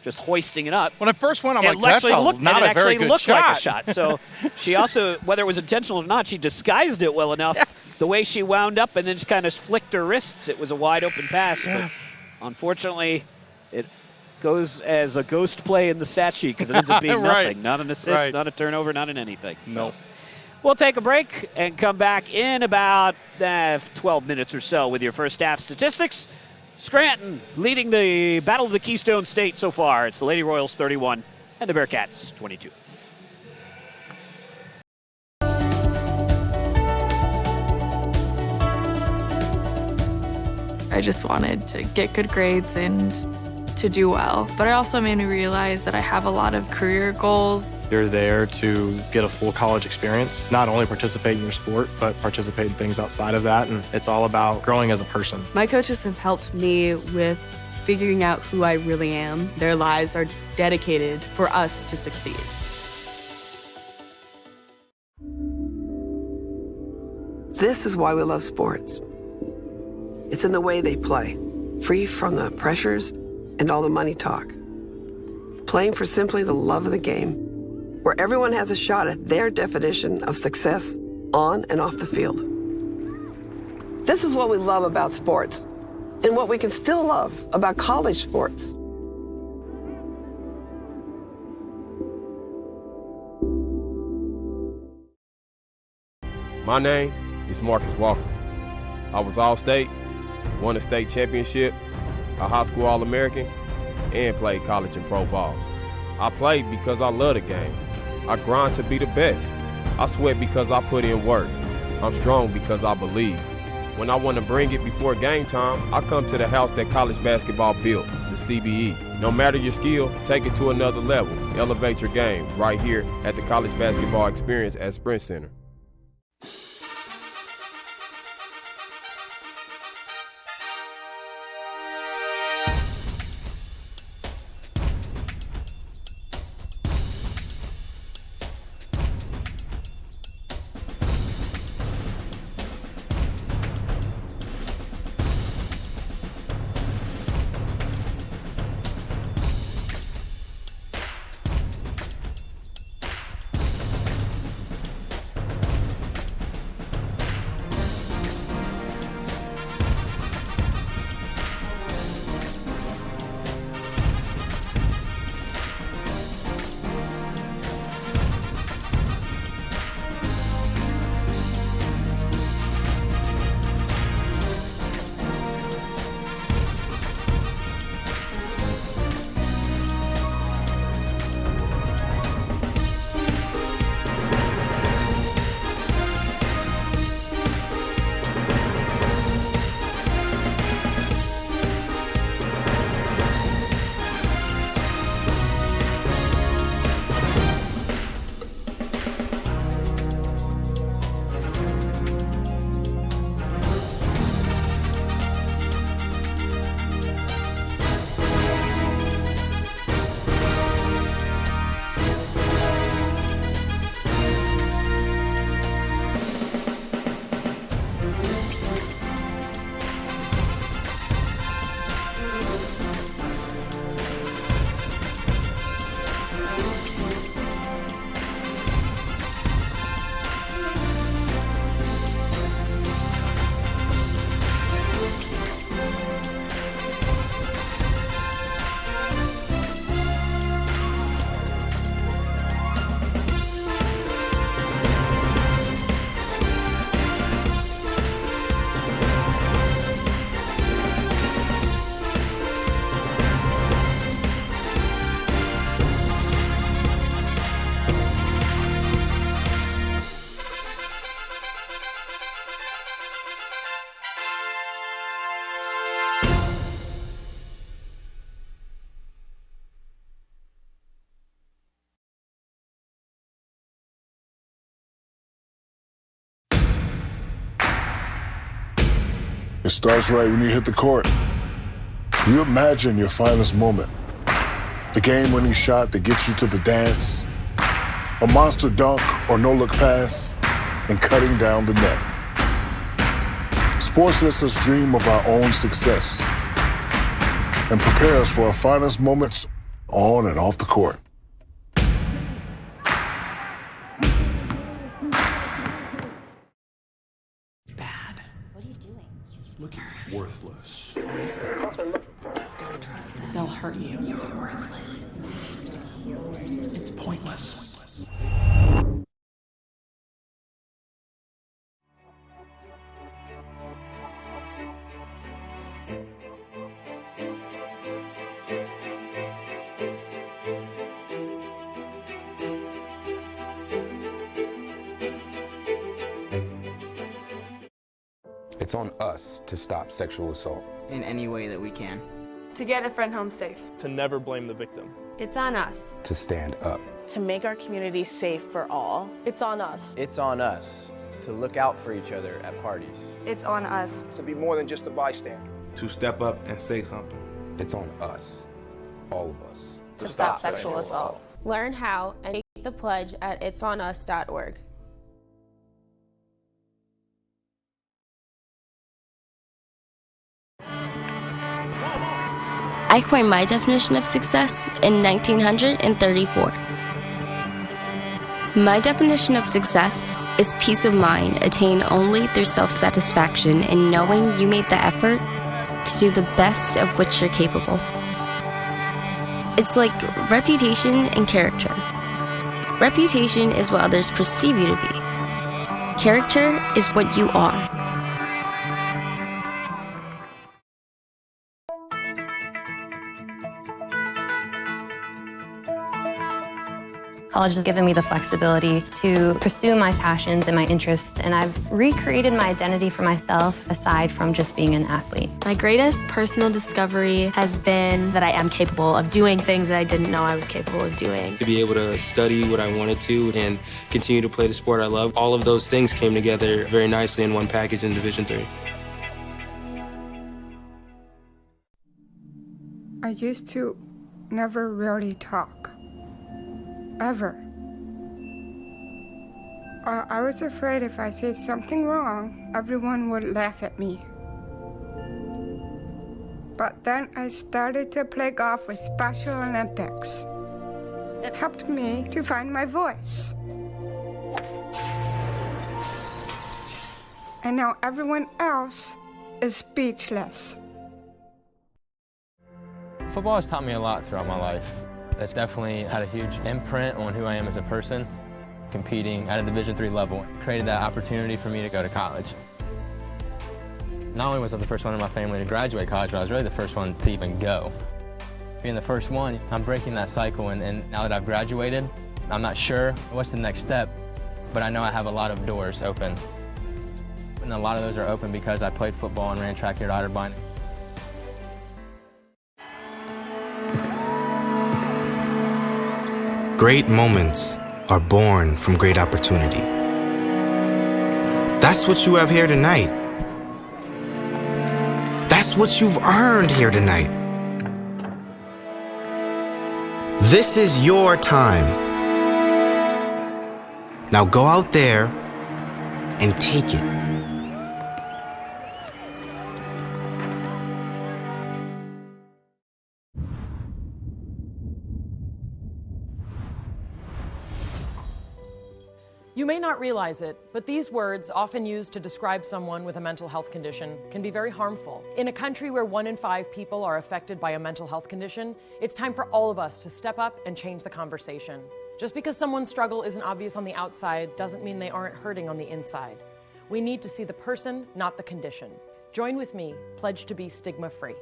just hoisting it up. When I first went, I'm like, that's not a very good looked shot. Like a shot. So she also, whether it was intentional or not, she disguised it well enough. Yes. The way she wound up and then just kind of flicked her wrists, it was a wide open pass. Yes. But unfortunately, it goes as a ghost play in the stat sheet because it ends up being nothing. Not an assist, not a turnover, not in anything. So. Nope. We'll take a break and come back in about 12 minutes or so with your first half statistics. Scranton leading the Battle of the Keystone State so far. It's the Lady Royals 31 and the Bearcats 22. I just wanted to get good grades and to do well. But it also made me realize that I have a lot of career goals. You're there to get a full college experience, not only participate in your sport, but participate in things outside of that. And it's all about growing as a person. My coaches have helped me with figuring out who I really am. Their lives are dedicated for us to succeed. This is why we love sports. It's in the way they play, free from the pressures and all the money talk. Playing for simply the love of the game, where everyone has a shot at their definition of success on and off the field. This is what we love about sports, and what we can still love about college sports. My name is Marcus Walker. I was All-State, won a state championship, a high school All-American, and played college and pro ball. I played because I love the game. I grind to be the best. I sweat because I put in work. I'm strong because I believe. When I want to bring it before game time, I come to the house that college basketball built, the CBE. No matter your skill, take it to another level. Elevate your game right here at the College Basketball Experience at Sprint Center. starts right when you hit the court. You imagine your finest moment. The game-winning shot that gets you to the dance, a monster dunk or no-look pass, and cutting down the net. Sports lets us dream of our own success and prepare us for our finest moments on and off the court. Worthless. Don't trust them. They'll hurt you. You're worthless. It's pointless. It's on us to stop sexual assault. In any way that we can. To get a friend home safe. To never blame the victim. It's on us. To stand up. To make our community safe for all. It's on us. It's on us to look out for each other at parties. It's on us. To be more than just a bystander. To step up and say something. It's on us, all of us. To stop sexual assault. Learn how and take the pledge at itsonus.org. I coined my definition of success in 1934. My definition of success is peace of mind attained only through self-satisfaction in knowing you made the effort to do the best of which you're capable. It's like reputation and character. Reputation is what others perceive you to be. Character is what you are. College has given me the flexibility to pursue my passions and my interests, and I've recreated my identity for myself aside from just being an athlete. My greatest personal discovery has been that I am capable of doing things that I didn't know I was capable of doing. To be able to study what I wanted to and continue to play the sport I love, all of those things came together very nicely in one package in Division III. I used to never really talk. Ever. I was afraid if I said something wrong, everyone would laugh at me. But then I started to play golf with Special Olympics. It helped me to find my voice. And now everyone else is speechless. Football has taught me a lot throughout my life. It's definitely had a huge imprint on who I am as a person. Competing at a Division III level created that opportunity for me to go to college. Not only was I the first one in my family to graduate college, but I was really the first one to even go. Being the first one, I'm breaking that cycle, and now that I've graduated, I'm not sure what's the next step, but I know I have a lot of doors open. And a lot of those are open because I played football and ran track here at Otterbein. Great moments are born from great opportunity. That's what you have here tonight. That's what you've earned here tonight. This is your time. Now go out there and take it. You may not realize it, but these words, often used to describe someone with a mental health condition, can be very harmful. In a country where 1 in 5 people are affected by a mental health condition, it's time for all of us to step up and change the conversation. Just because someone's struggle isn't obvious on the outside doesn't mean they aren't hurting on the inside. We need to see the person, not the condition. Join with me, pledge to be stigma-free.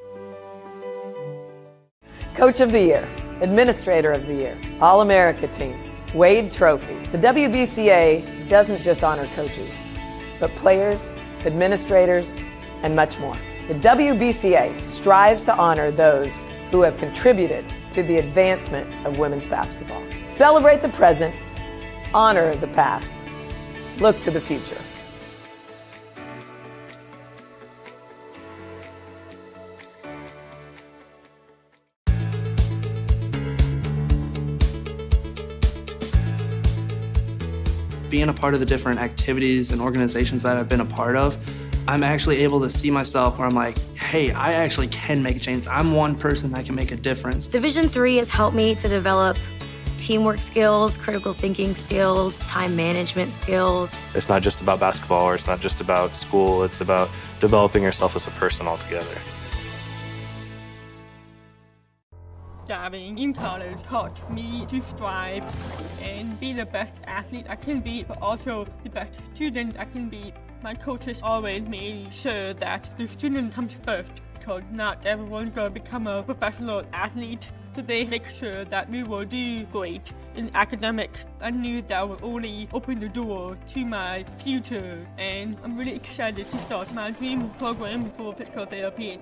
Coach of the Year, Administrator of the Year, All-America Team, Wade Trophy. The WBCA doesn't just honor coaches, but players, administrators, and much more. The WBCA strives to honor those who have contributed to the advancement of women's basketball. Celebrate the present, honor the past, look to the future. being a part of the different activities and organizations that I've been a part of, I'm actually able to see myself where I'm like, hey, I actually can make a change. I'm one person that can make a difference. Division III has helped me to develop teamwork skills, critical thinking skills, time management skills. It's not just about basketball, or it's not just about school. It's about developing yourself as a person altogether. Diving in college taught me to strive and be the best athlete I can be, but also the best student I can be. My coaches always made sure that the student comes first, because not everyone's gonna become a professional athlete. So they make sure that we will do great in academics. I knew that would only open the door to my future, and I'm really excited to start my dream program for physical therapy.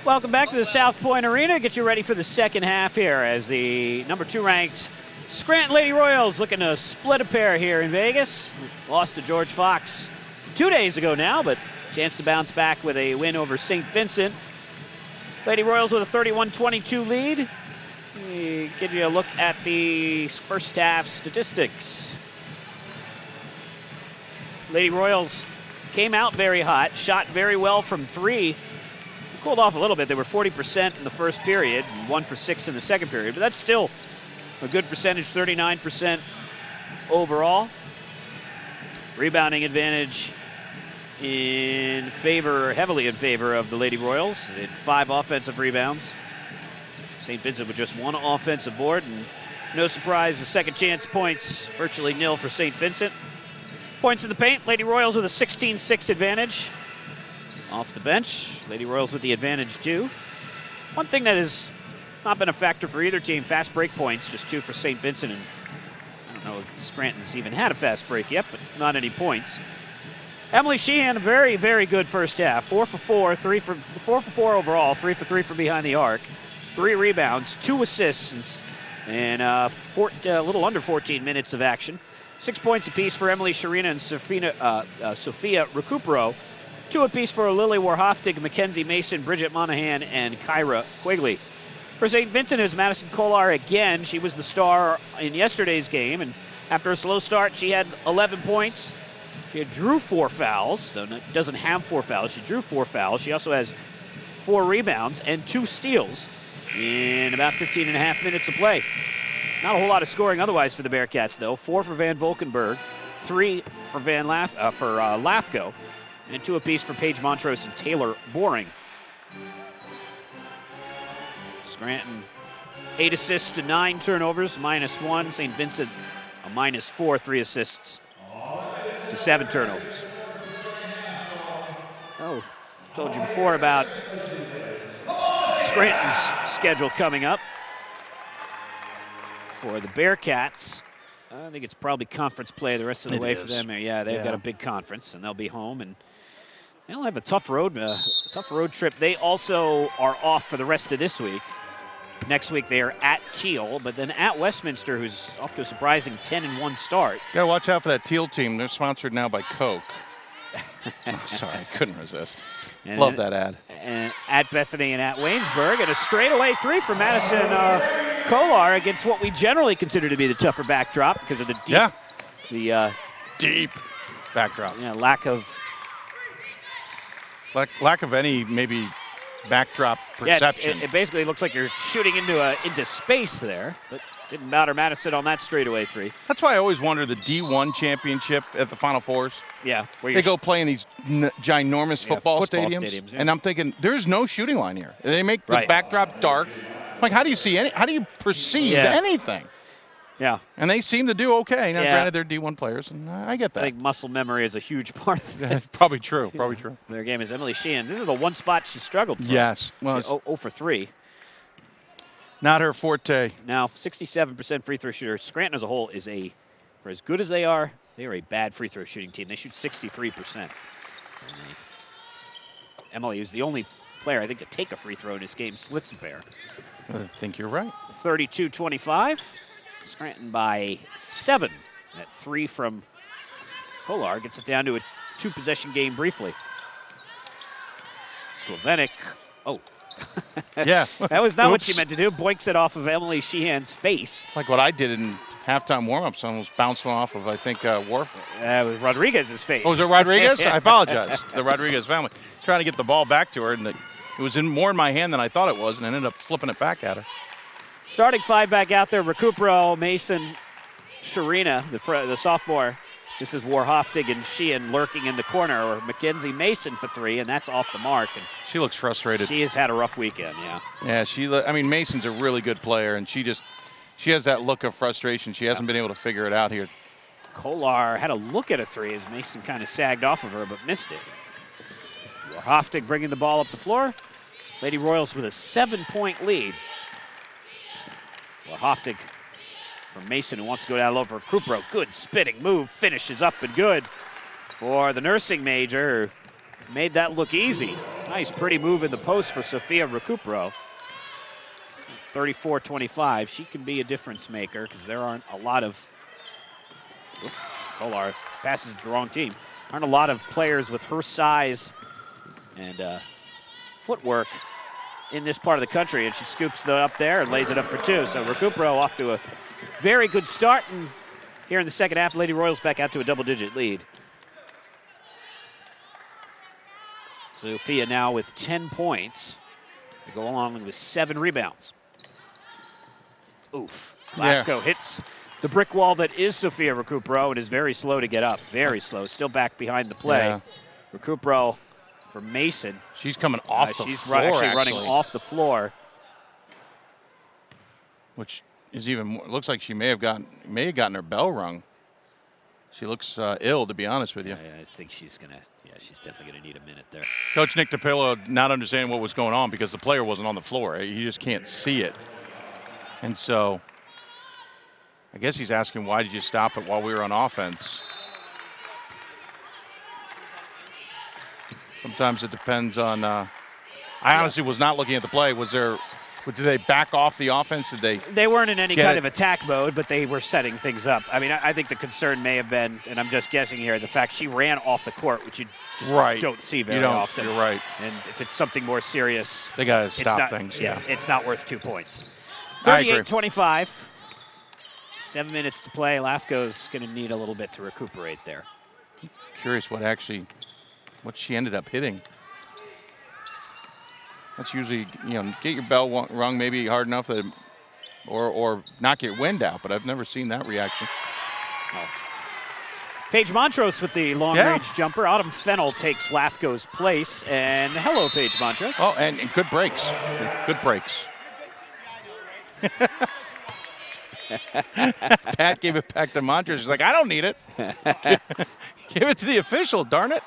Welcome back to the South Point Arena. Get you ready for the second half here as the number 2 ranked Scranton Lady Royals looking to split a pair here in Vegas. Lost to George Fox 2 days ago now, but chance to bounce back with a win over St. Vincent. Lady Royals with a 31-22 lead. We give you a look at the first half statistics. Lady Royals came out very hot, shot very well from 3. Cooled off a little bit. They were 40% in the first period, and 1 for 6 in the second period, but that's still a good percentage, 39% overall. Rebounding advantage heavily in favor of the Lady Royals. They had 5 offensive rebounds. St. Vincent with just 1 offensive board, and no surprise, the second chance points virtually nil for St. Vincent. Points in the paint, Lady Royals with a 16-6 advantage. Off the bench, Lady Royals with the advantage too. One thing that has not been a factor for either team, fast break points, just 2 for St. Vincent, and I don't know if Scranton's even had a fast break yet, but not any points. Emily Sheehan, a very, very good first half. 4 for 4 overall, 3 for 3 from behind the arc. 3 rebounds, 2 assists, and a little under 14 minutes of action. 6 points apiece for Emily Sharina and Sophia Recupero. 2 apiece for Lily Warhoftig, Mackenzie Mason, Bridget Monahan, and Kyra Quigley. For St. Vincent, it was Madison Kolar again. She was the star in yesterday's game, and after a slow start, she had 11 points. She drew 4 fouls, so doesn't have 4 fouls. She drew 4 fouls. She also has 4 rebounds and 2 steals in about 15 and a half minutes of play. Not a whole lot of scoring otherwise for the Bearcats, though. 4 for Van Volkenberg, 3 for Lafko, and 2 apiece for Paige Montrose and Taylor Boring. Scranton, 8 assists to 9 turnovers, -1. St. Vincent, a -4, 3 assists to 7 turnovers. Oh, told you before about Scranton's schedule coming up. For the Bearcats, I think it's probably conference play the rest of the way for them. Yeah, they've got a big conference, and they'll be home, and they'll have a tough road trip. They also are off for the rest of this week. Next week they are at Teal, but then at Westminster, who's off to a surprising 10-1 start. Gotta watch out for that Teal team. They're sponsored now by Coke. Oh, sorry, I couldn't resist. And Love that ad. And at Bethany and at Waynesburg, and a straightaway 3 for Madison Kolar against what we generally consider to be the tougher backdrop because of the deep, deep backdrop. Yeah, lack of any maybe backdrop perception. Yeah, it basically looks like you're shooting into space there, but didn't matter Madison on that straightaway 3. That's why I always wonder the D1 championship at the Final Fours. Yeah, where they go play in these ginormous football stadiums, and I'm thinking there's no shooting line here. They make the backdrop dark. Like, how do you see how do you perceive anything? Yeah. And they seem to do okay. Now, granted, they're D1 players, and I get that. I think muscle memory is a huge part of it. Probably true. Probably true. Their game is Emily Sheehan. This is the one spot she struggled for. Yes. Well, 0 for 3. Not her forte. Now, 67% free throw shooter. Scranton as a whole is for as good as they are a bad free throw shooting team. They shoot 63%. Emily is the only player, I think, to take a free throw in this game. Slits a pair. I think you're right. 32-25. Scranton by 7. That 3 from Kolar gets it down to a 2-possession game briefly. Slovenic. Oh. Yeah. That was not what she meant to do. Boinks it off of Emily Sheehan's face. Like what I did in halftime warm-ups. Almost bouncing off of, I think, Warford. With Rodriguez's face. Oh, was it Rodriguez? I apologize. The Rodriguez family. Trying to get the ball back to her, and it was more in my hand than I thought it was, and I ended up flipping it back at her. Starting 5 back out there, Recupero, Mason, Sharina, the sophomore. This is Warhoftig and Sheehan lurking in the corner, or Mackenzie Mason for 3, and that's off the mark. And she looks frustrated. She has had a rough weekend, yeah. Yeah, Mason's a really good player, and she has that look of frustration. She hasn't been able to figure it out here. Kolar had a look at a 3 as Mason kind of sagged off of her, but missed it. Warhoftig bringing the ball up the floor. Lady Royals with a 7-point lead. Warhoftig from Mason, who wants to go down low for Recupero. Good spinning move, finishes up and good for the nursing major, who made that look easy. Nice, pretty move in the post for Sophia Recupero. 34-25. She can be a difference maker because there aren't a lot of. Whoops, Kolar passes the wrong team. Aren't a lot of players with her size and footwork in this part of the country, and she scoops it up there and lays it up for 2. So Recupero off to a very good start, and here in the second half, Lady Royals back out to a double-digit lead. Sophia now with 10 points. They go along with 7 rebounds. Oof. Lafko hits the brick wall that is Sophia Recupero and is very slow to get up. Very slow. Still back behind the play. Yeah. Recupero for Mason. She's coming off the floor, She's actually running off the floor. Which is even more, looks like she may have gotten her bell rung. She looks ill, to be honest with you. Yeah, I think she's definitely going to need a minute there. Coach Nick DePillo not understanding what was going on because the player wasn't on the floor. You just can't see it. And so I guess he's asking, why did you stop it while we were on offense? Sometimes it depends on I honestly was not looking at the play. Did they back off the offense? They weren't in any kind of attack mode, but they were setting things up. I mean, I think the concern may have been, and I'm just guessing here, the fact she ran off the court, which you just don't see very often. You're right. And if it's something more serious, they got to stop things. Yeah, it's not worth 2 points. 38-25. 7 minutes to play. Lafko's going to need a little bit to recuperate there. Curious what she ended up hitting. That's usually, get your bell rung maybe hard enough that, or knock your wind out, but I've never seen that reaction. Oh. Paige Montrose with the long-range jumper. Autumn Fennell takes Lafko's place, and hello, Paige Montrose. Oh, and good breaks. Good breaks. Pat gave it back to Montrose. She's like, I don't need it. Give it to the official, darn it.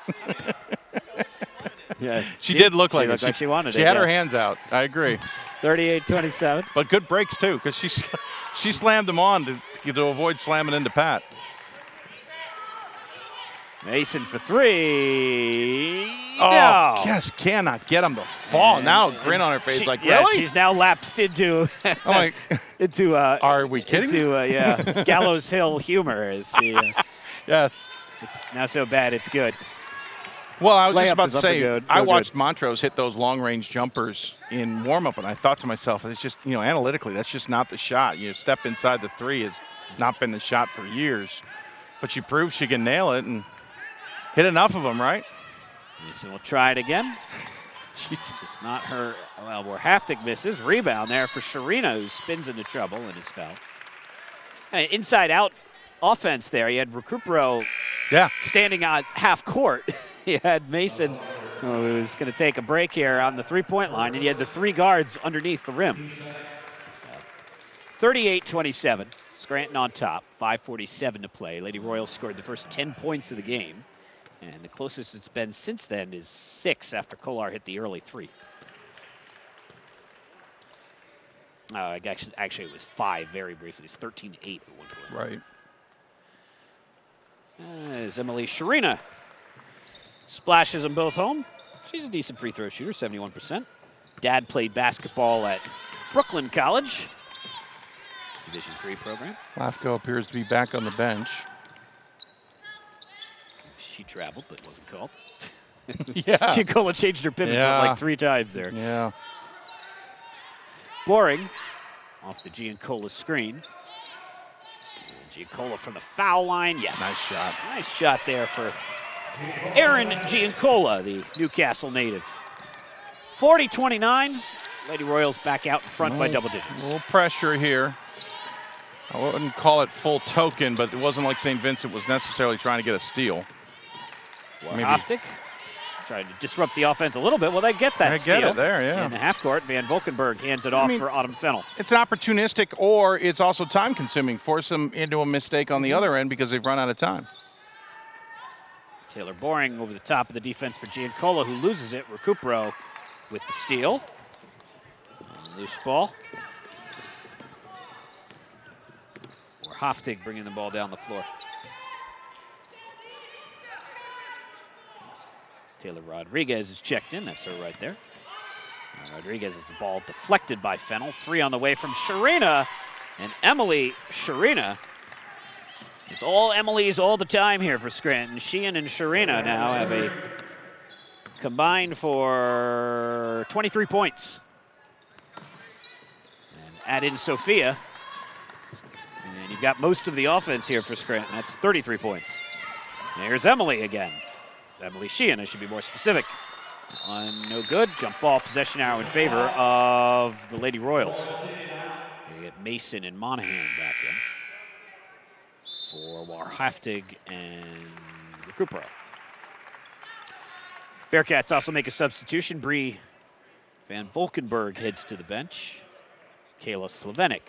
Yeah, she did look like it. She wanted it. She had her hands out. I agree. 38-27. But good breaks, too, because she slammed them on to avoid slamming into Pat. Mason for three. Oh, No. yes, cannot get him to fall. And- now a grin on her face, like, yeah, really? she's now lapsed into I'm like, into are we kidding? Into Gallows Hill humor. As she, yes. It's now so bad it's good. Well, I was Layup just about is to up and say, good. I No watched good. Montrose hit those long-range jumpers in warm-up, and I thought to myself, it's just, analytically, that's just not the shot. Step inside the three has not been the shot for years. But she proved she can nail it and hit enough of them, right? Mason will try it again. Just not her. Well, where Haftig misses. Rebound there for Sharina, who spins into trouble and is fouled. Inside-out offense there. You had Recupero standing on half court. You had Mason, who was going to take a break here on the three-point line, and you had the three guards underneath the rim. 38-27. Scranton on top. 5:47 to play. Lady Royals scored the first 10 points of the game. And the closest it's been since then is 6 after Kolar hit the early three. Actually, it was 5 very briefly. It was 13-8 at one point. Right. As Emily Sharina splashes them both home. She's a decent free throw shooter, 71%. Dad played basketball at Brooklyn College, Division III program. Lafko appears to be back on the bench. She traveled, but wasn't called. Yeah. Giancola changed her pivot foot like 3 times there. Yeah. Boring off the Giancola screen. Giancola from the foul line. Yes. Nice shot. Nice shot there for Aaron Giancola, the Newcastle native. 40-29. Lady Royals back out in front by double digits. A little pressure here. I wouldn't call it full token, but it wasn't like St. Vincent was necessarily trying to get a steal. Haftig tried to disrupt the offense a little bit. Well, they get that steal. They get it there, yeah. In the half court, Van Valkenburg hands it off for Autumn Fennell. It's opportunistic, or it's also time-consuming. Force them into a mistake on the other end because they've run out of time. Taylor Boring over the top of the defense for Giancola, who loses it. Recupero with the steal. Loose ball. Or Haftig bringing the ball down the floor. Taylor Rodriguez is checked in. That's her right there. Rodriguez has the ball deflected by Fennell. 3 on the way from Sharina. And Emily Sharina. It's all Emily's all the time here for Scranton. Sheehan and Sharina now have a combined for 23 points. And add in Sophia. And you've got most of the offense here for Scranton. That's 33 points. And here's Emily again. Emily Sheehan, I should be more specific. No good. Jump ball possession arrow in favor of the Lady Royals. You get Mason and Monahan back in for Warhaftig and Recupero. Bearcats also make a substitution. Bree Van Valkenburg heads to the bench. Kayla Slavenik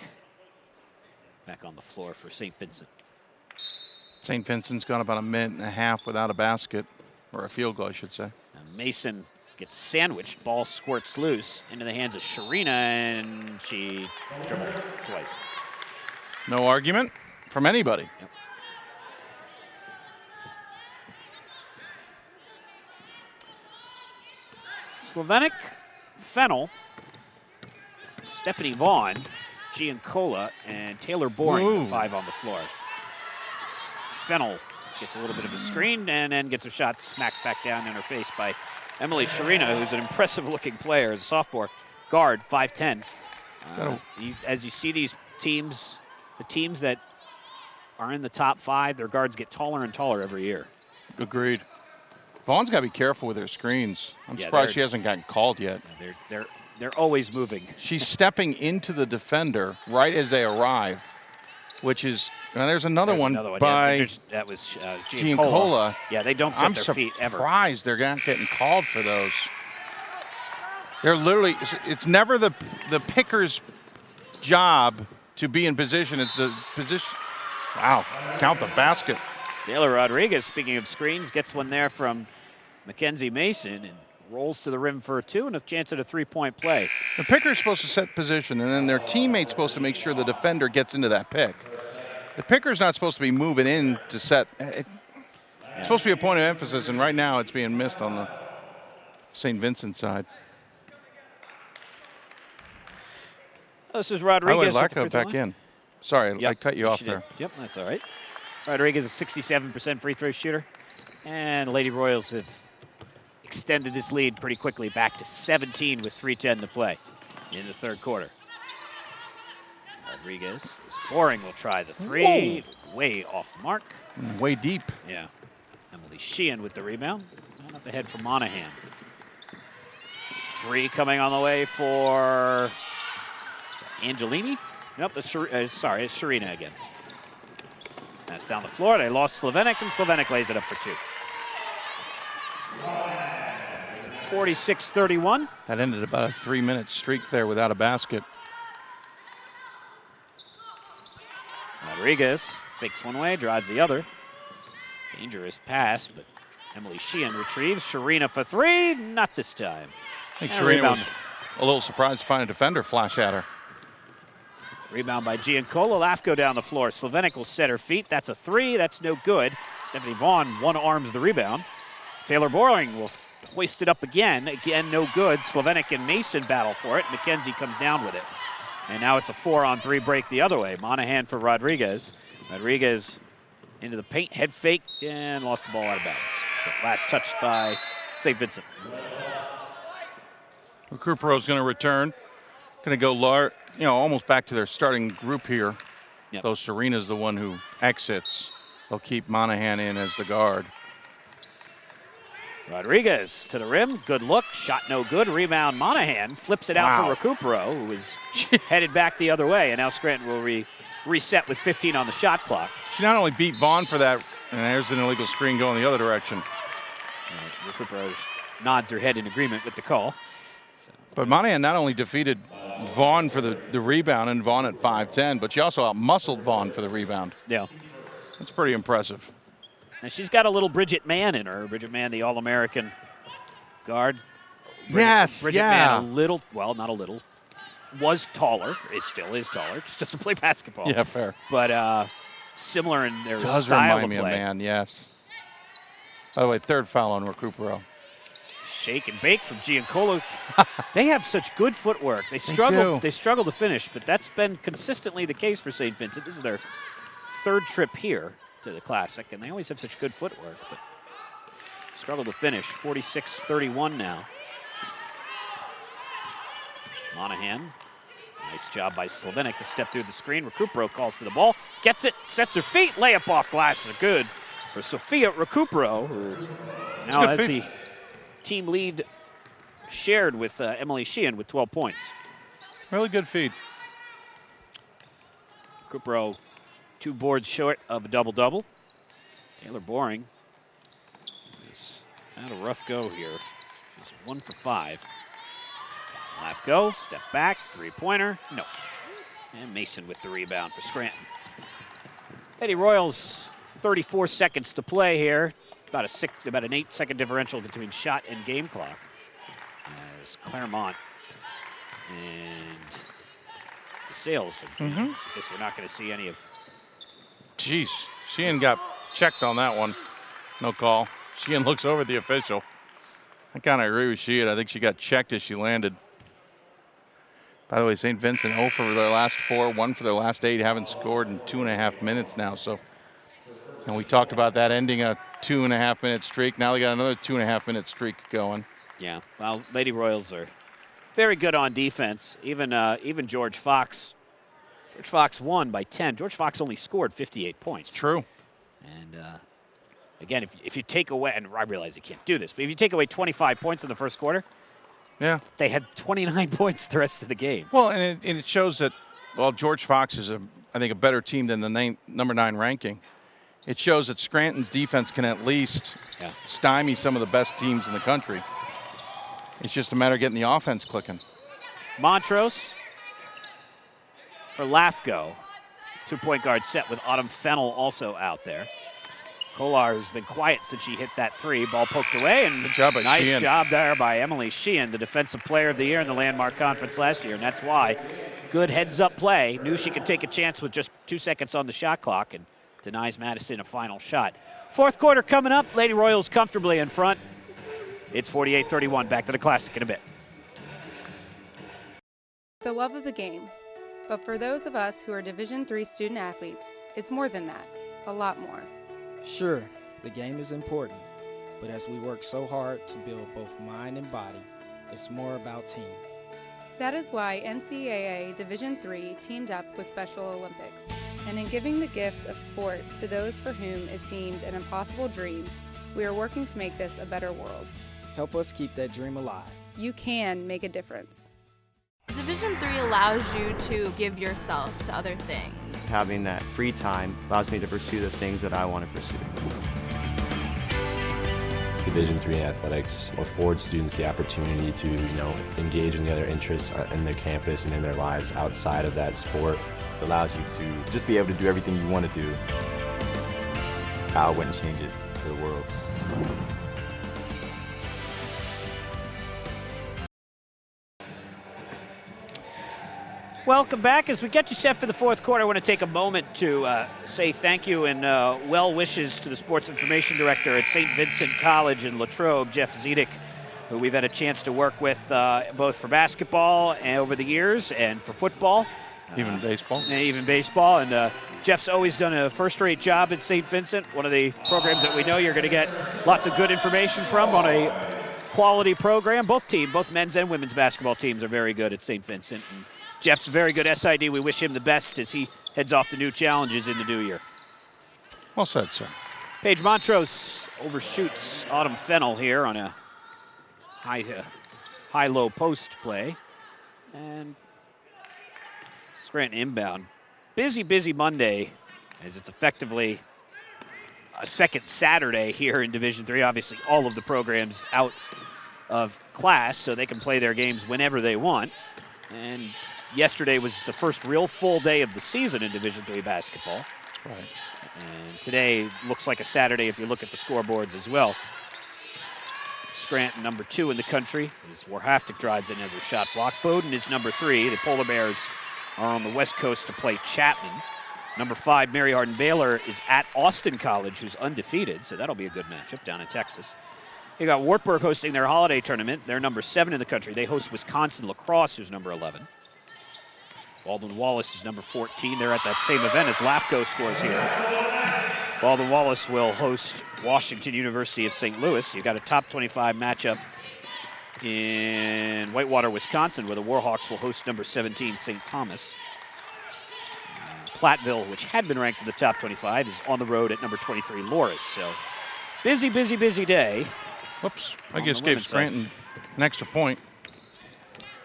back on the floor for St. Vincent. St. Vincent's gone about a minute and a half without a basket, or a field goal, I should say. And Mason gets sandwiched. Ball squirts loose into the hands of Sharina, and she dribbled twice. No argument from anybody. Yep. Slavenik, Fennell, Stephanie Vaughn, Giancola, and Taylor Boring, the 5 on the floor. Fennell gets a little bit of a screen and then gets a shot smacked back down in her face by Emily Sharina, who's an impressive-looking player as a sophomore guard, 5'10". As you see these teams, the teams that are in the top 5, their guards get taller and taller every year. Agreed. Vaughn's got to be careful with her screens. I'm surprised she hasn't gotten called yet. They're always moving. She's stepping into the defender right as they arrive, which is there's another one by that was Giancola. Yeah, they don't set their feet ever. I'm surprised they're not getting called for those. They're literally, it's never the picker's job to be in position. It's the position. Wow, count the basket. Taylor Rodriguez, speaking of screens, gets one there from Mackenzie Mason and rolls to the rim for a 2 and a chance at a 3-point play. The picker's supposed to set position, and then their teammate's supposed to make sure the defender gets into that pick. The picker's not supposed to be moving in to set. It's supposed to be a point of emphasis, and right now it's being missed on the St. Vincent side. This is Rodriguez. Lacko back in. Sorry, yep. I cut you off there. Yep, that's all right. Rodriguez is a 67% free throw shooter. And Lady Royals have extended this lead pretty quickly back to 17 with 3:10 to play in the third quarter. Rodriguez is boring. Will try the three. Whoa. Way off the mark. Way deep. Yeah. Emily Sheehan with the rebound. And up ahead for Monahan. Three coming on the way for Angelini. Nope, it's Sharina again. That's down the floor. They lost Slovenik, and Slovenik lays it up for two. 46-31. That ended about a 3-minute streak there without a basket. Rodriguez fakes one way, drives the other. Dangerous pass, but Emily Sheehan retrieves. Sharina for three, not this time. I think Sharina was a little surprised to find a defender flash at her. Rebound by Giancola. Lafko down the floor. Slovenik will set her feet. That's a three. That's no good. Stephanie Vaughn one-arms the rebound. Taylor Boring will hoist it up again. Again, no good. Slovenik and Mason battle for it. McKenzie comes down with it. And now it's a 4-on-3 break the other way. Monahan for Rodriguez. Rodriguez into the paint, head fake, and lost the ball out of bounds. But last touched by St. Vincent. Recupero is going to return. Going to go almost back to their starting group here. Yep. Though Serena's the one who exits. They'll keep Monahan in as the guard. Rodriguez to the rim. Good look. Shot no good. Rebound Monahan. Flips it out for Recupero, who is headed back the other way. And now Scranton will reset with 15 on the shot clock. She not only beat Vaughn for that, and there's an illegal screen going the other direction. Recupero nods her head in agreement with the call. But Monahan not only defeated Vaughn for the rebound, and Vaughn at 5'10", but she also out-muscled Vaughn for the rebound. Yeah. That's pretty impressive. And she's got a little Bridget Mann in her. Bridget Mann, the All-American guard. Bridget Mann, a little, well, not a little, was taller. It still is taller. Just doesn't play basketball. Yeah, fair. But similar in their Does style remind of me play. of Mann, yes. By the way, third foul on Recupero. Shake and bake from Giancola. They have such good footwork. They struggle to finish, but that's been consistently the case for St. Vincent. This is their third trip here to the Classic, and they always have such good footwork, but struggle to finish. 46-31 now. Monahan, nice job by Slovenik to step through the screen. Recupero calls for the ball, gets it, sets her feet, layup off glass, and good for Sofia Recupero, who now has the team lead shared with Emily Sheehan with 12 points. Really good feed. Recupero 2 boards short of a double-double. Taylor Boring has had a rough go here. She's 1 for 5. Left go, step back, three-pointer, no. And Mason with the rebound for Scranton. Lady Royals, 34 seconds to play here. About an 8-second differential between shot and game clock. As Claremont and DeSales. I guess we're not going to see any of. Jeez, Sheehan got checked on that one. No call. Sheehan looks over at the official. I kind of agree with Sheehan. I think she got checked as she landed. By the way, St. Vincent 0 for their last 4, 1 for their last 8. Haven't scored in 2.5 minutes now. So, and we talked about that ending a 2.5-minute streak. Now they got another 2.5-minute streak going. Yeah, well, Lady Royals are very good on defense. Even George Fox. George Fox won by 10. George Fox only scored 58 points. True. And again, if you take away, and I realize you can't do this, but if you take away 25 points in the first quarter, they had 29 points the rest of the game. Well, and it shows that, well, George Fox is, I think, a better team than the number 9 ranking. It shows that Scranton's defense can at least stymie some of the best teams in the country. It's just a matter of getting the offense clicking. Montrose for Lafko. 2-point guard set with Autumn Fennell also out there. Kolar, who's been quiet since she hit that 3. Ball poked away, and good job by nice Sheehan. job there by Emily Sheehan, the Defensive Player of the Year in the Landmark Conference last year, and that's why. Good heads-up play. Knew she could take a chance with just 2 seconds on the shot clock, and denies Madison a final shot. Fourth quarter coming up. Lady Royals comfortably in front. It's 48-31. Back to the Classic in a bit. The love of the game. But for those of us who are Division III student athletes, it's more than that. A lot more. Sure, the game is important. But as we work so hard to build both mind and body, it's more about team. That is why NCAA Division III teamed up with Special Olympics. And in giving the gift of sport to those for whom it seemed an impossible dream, we are working to make this a better world. Help us keep that dream alive. You can make a difference. Division III allows you to give yourself to other things. Having that free time allows me to pursue the things that I want to pursue. Division III athletics affords students the opportunity to, engage in the other interests in their campus and in their lives outside of that sport. It allows you to just be able to do everything you want to do. I wouldn't change it for the world. Welcome back. As we get you set for the fourth quarter, I want to take a moment to say thank you and well wishes to the Sports Information Director at St. Vincent College in Latrobe, Jeff Zedek, who we've had a chance to work with both for basketball and over the years and for football. Even baseball. Even baseball. And Jeff's always done a first-rate job at St. Vincent, one of the programs that we know you're going to get lots of good information from on a quality program. Both men's and women's basketball teams are very good at St. Vincent. And Jeff's a very good SID. We wish him the best as he heads off to new challenges in the new year. Well said, sir. Paige Montrose overshoots Autumn Fennell here on a high-low post play. And Scranton inbound. Busy Monday as it's effectively a second Saturday here in Division III. Obviously, all of the programs out of class, so they can play their games whenever they want. And yesterday was the first real full day of the season in Division III basketball. Right. And today looks like a Saturday if you look at the scoreboards as well. Scranton, number 2 in the country, as Warhaftic drives another shot block. Bowdoin is number 3. The Polar Bears are on the West Coast to play Chapman. Number 5, Mary Hardin Baylor, is at Austin College, who's undefeated, so that'll be a good matchup down in Texas. You got Wartburg hosting their holiday tournament. They're number 7 in the country. They host Wisconsin Lacrosse, who's number 11. Baldwin Wallace is number 14. They're at that same event as LAFCO scores here. Baldwin Wallace will host Washington University of St. Louis. You've got a top 25 matchup in Whitewater, Wisconsin, where the Warhawks will host number 17, St. Thomas. Platteville, which had been ranked in the top 25, is on the road at number 23, Loris. So busy day. Whoops, I just gave Scranton an extra point.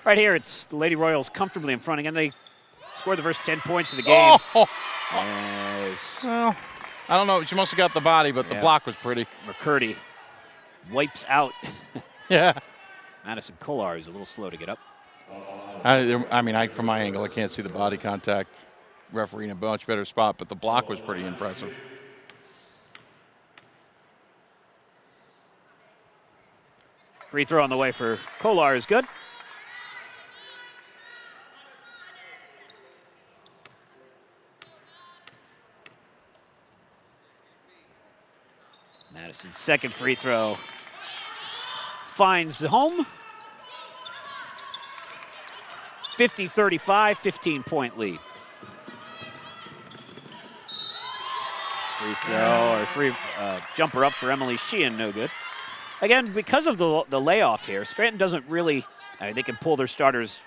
Right here, it's the Lady Royals comfortably in front again. They scored the first 10 points of the game. Well, I don't know. She must have got the body, but the block was pretty. McCurdy wipes out. Yeah. Madison Kolar is a little slow to get up. From my angle, I can't see the body contact. Referee in a much better spot, but the block was pretty impressive. Free throw on the way for Kolar is good. Madison's second free throw finds the home. 50-35, 15-point lead. Free throw or jumper up for Emily Sheehan, no good. Again, because of the layoff here, Scranton doesn't really, they can pull their starters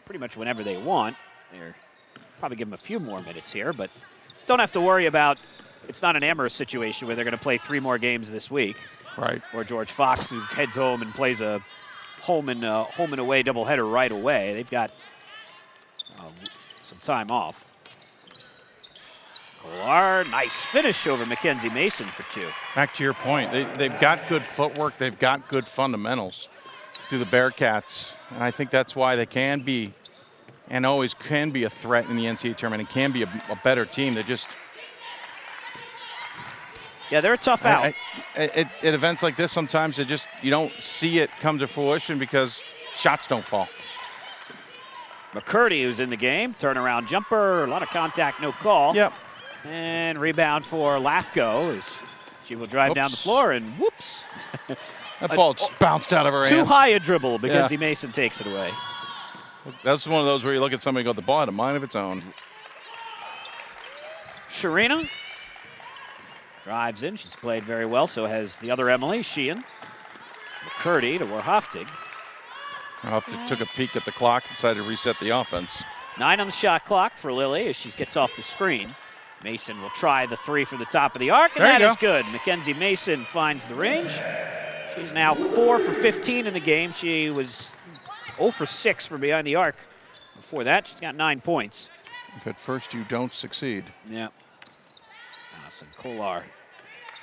pretty much whenever they want. They're probably give them a few more minutes here, but don't have to worry about, it's not an Amherst situation where they're going to play 3 more games this week. Right. Or George Fox, who heads home and plays a home and away doubleheader right away. They've got some time off. Kolar, nice finish over Mackenzie Mason for 2. Back to your point, they've got good footwork, they've got good fundamentals to the Bearcats, and I think that's why they can be, and always can be, a threat in the NCAA tournament and can be a better team. They're just... Yeah, they're a tough out. At events like this, sometimes you don't see it come to fruition because shots don't fall. McCurdy, who's in the game, turnaround jumper, a lot of contact, no call. Yep. And rebound for LAFCO as She will drive down the floor and whoops. That ball just bounced out of her hands. Too high a dribble. Mackenzie Mason takes it away. That's one of those where you look at somebody and go, the ball had a mind of its own. Sharina drives in. She's played very well. So has the other Emily, Sheehan. McCurdy to Warhoftig. Warhoftig took a peek at the clock, decided to reset the offense. 9 on the shot clock for Lily as she gets off the screen. Mason will try the 3 from the top of the arc, and that is good. Mackenzie Mason finds the range. She's now 4 for 15 in the game. She was 0 for 6 from behind the arc. Before that, she's got 9 points. If at first you don't succeed. Yeah. Allison Kolar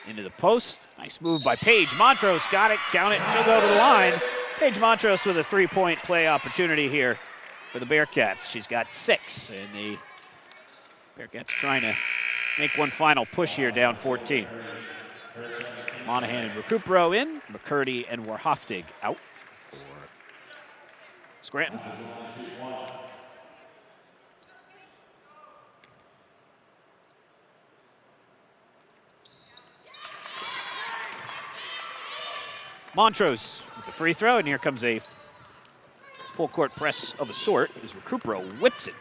into the post. Nice move by Paige Montrose. Got it, count it, she'll go to the line. Paige Montrose with a 3-point play opportunity here for the Bearcats. She's got 6, and the Bearcats trying to make one final push here, down 14. Monahan and Recupero in, McCurdy and Warhoftig out for Scranton. Montrose with the free throw, and here comes a full court press of a sort as Recupero whips it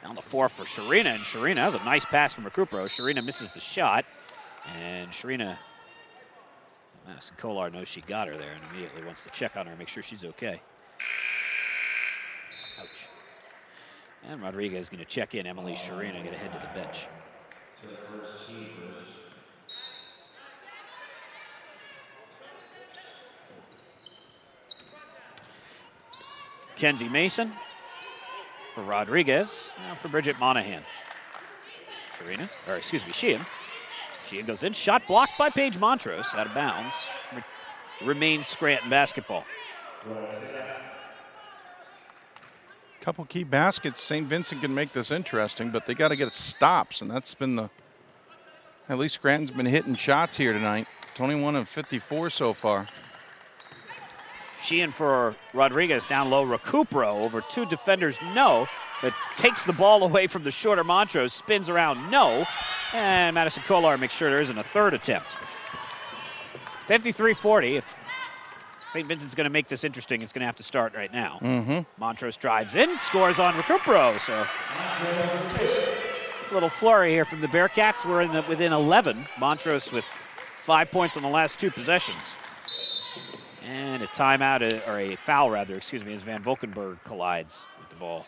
down the 4 for Sharina, and Sharina, that was a nice pass from Recupero. Sharina misses the shot, and Sharina, Madison Kolar knows she got her there and immediately wants to check on her, make sure she's okay. Ouch. And Rodriguez is going to check in. Emily Sharina going to head to the bench. Kenzie Mason for Rodriguez, now for Bridget Monahan. Sheehan. Sheehan goes in, shot blocked by Paige Montrose, out of bounds. Remains Scranton basketball. Couple key baskets. St. Vincent can make this interesting, but they got to get stops, and that's been at least Scranton's been hitting shots here tonight. 21 of 54 so far. Sheehan for Rodriguez, down low. Recupero over 2 defenders, no. But takes the ball away from the shorter Montrose, spins around, no. And Madison Kolar makes sure there isn't a third attempt. 53-40. If St. Vincent's going to make this interesting, it's going to have to start right now. Montrose drives in, scores on Recupero. So nice little flurry here from the Bearcats. We're within 11. Montrose with 5 points on the last 2 possessions. And a timeout, or a foul rather, as Van Valkenburg collides with the ball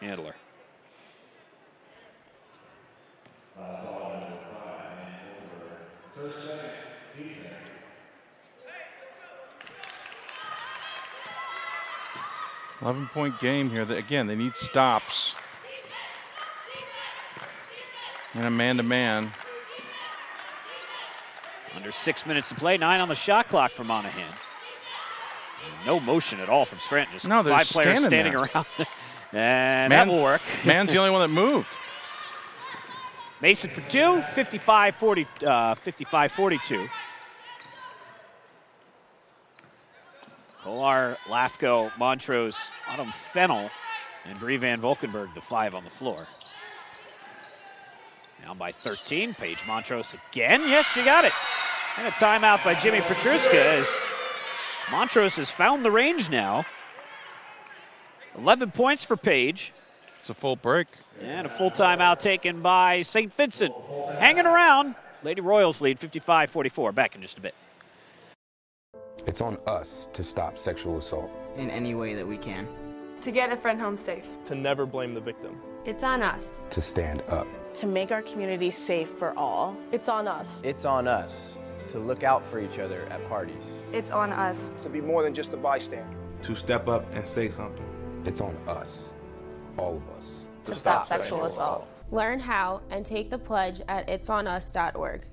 handler. $11-point game here. Again, they need stops. And a man-to-man. Under 6 minutes to play, 9 on the shot clock for Monahan. No motion at all from Scranton. Just 5 players standing around. And that will work. Man's the only one that moved. Mason for 2, 55-42. Kolar, Lafko, Montrose, Autumn Fennel, and Brie Van Valkenburg, the 5 on the floor. Down by 13, Paige Montrose again. Yes, she got it. And a timeout by Jimmy Petruska as Montrose has found the range now. 11 points for Paige. It's a full break. And a full timeout taken by St. Vincent. Hanging around. Lady Royals lead 55-44. Back in just a bit. It's on us to stop sexual assault. In any way that we can. To get a friend home safe. To never blame the victim. It's on us. To stand up. To make our community safe for all. It's on us. It's on us to look out for each other at parties. It's on us. To be more than just a bystander. To step up and say something. It's on us, all of us. To stop sexual assault. Learn how and take the pledge at itsonus.org.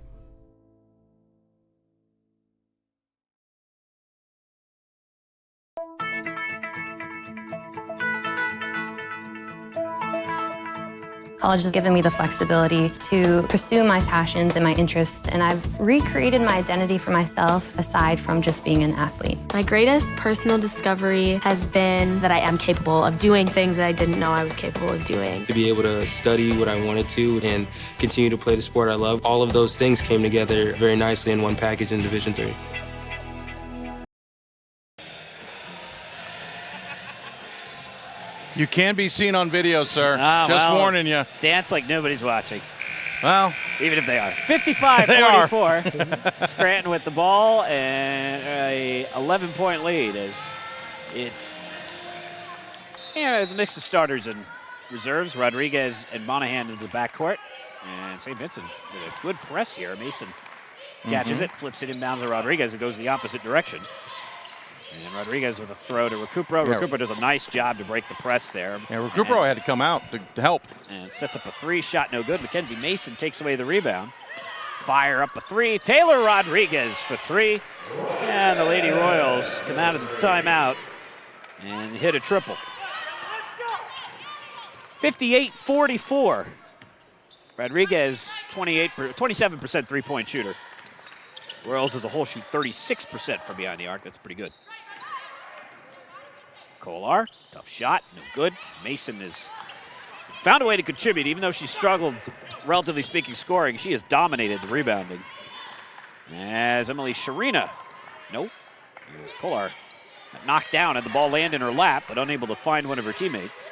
College has given me the flexibility to pursue my passions and my interests, and I've recreated my identity for myself aside from just being an athlete. My greatest personal discovery has been that I am capable of doing things that I didn't know I was capable of doing. To be able to study what I wanted to and continue to play the sport I love, all of those things came together very nicely in one package in Division III. You can be seen on video, sir. Just warning you. Dance like nobody's watching. Well, even if they are. 55-44. Scranton with the ball and a 11-point lead as it's a mix of starters and reserves. Rodriguez and Monahan in the backcourt. And St. Vincent with a good press here. Mason catches it, flips it inbounds to Rodriguez, who goes the opposite direction. And Rodriguez with a throw to Recupero. Yeah. Recupero does a nice job to break the press there. Yeah, Recupero had to come out to help. And sets up a three, shot no good. Mackenzie Mason takes away the rebound. Fire up a three. Taylor Rodriguez for three. And the Lady Royals come out of the timeout and hit a triple. 58-44. Rodriguez, 27% three-point shooter. Royals as a whole shoot 36% from behind the arc. That's pretty good. Kolar, tough shot, no good. Mason has found a way to contribute, even though she struggled, relatively speaking, scoring. She has dominated the rebounding. As Emily Sharina, nope. Here's Kolar, knocked down and the ball landed in her lap, but unable to find one of her teammates.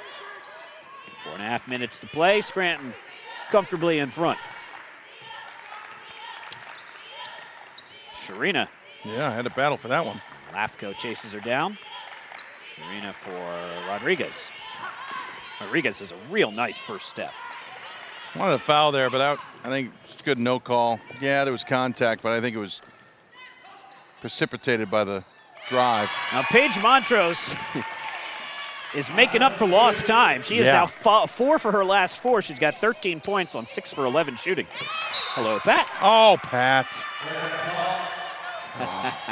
4.5 minutes to play. Scranton comfortably in front. Sharina. Yeah, I had to battle for that one. Lafko chases her down. Sharina for Rodriguez. Rodriguez has a real nice first step. Wanted a foul there, but I think it's a good no call. Yeah, there was contact, but I think it was precipitated by the drive. Now Paige Montrose is making up for lost time. She is now 4 for her last 4. She's got 13 points on 6 for 11 shooting. Hello, Pat. Oh, Pat.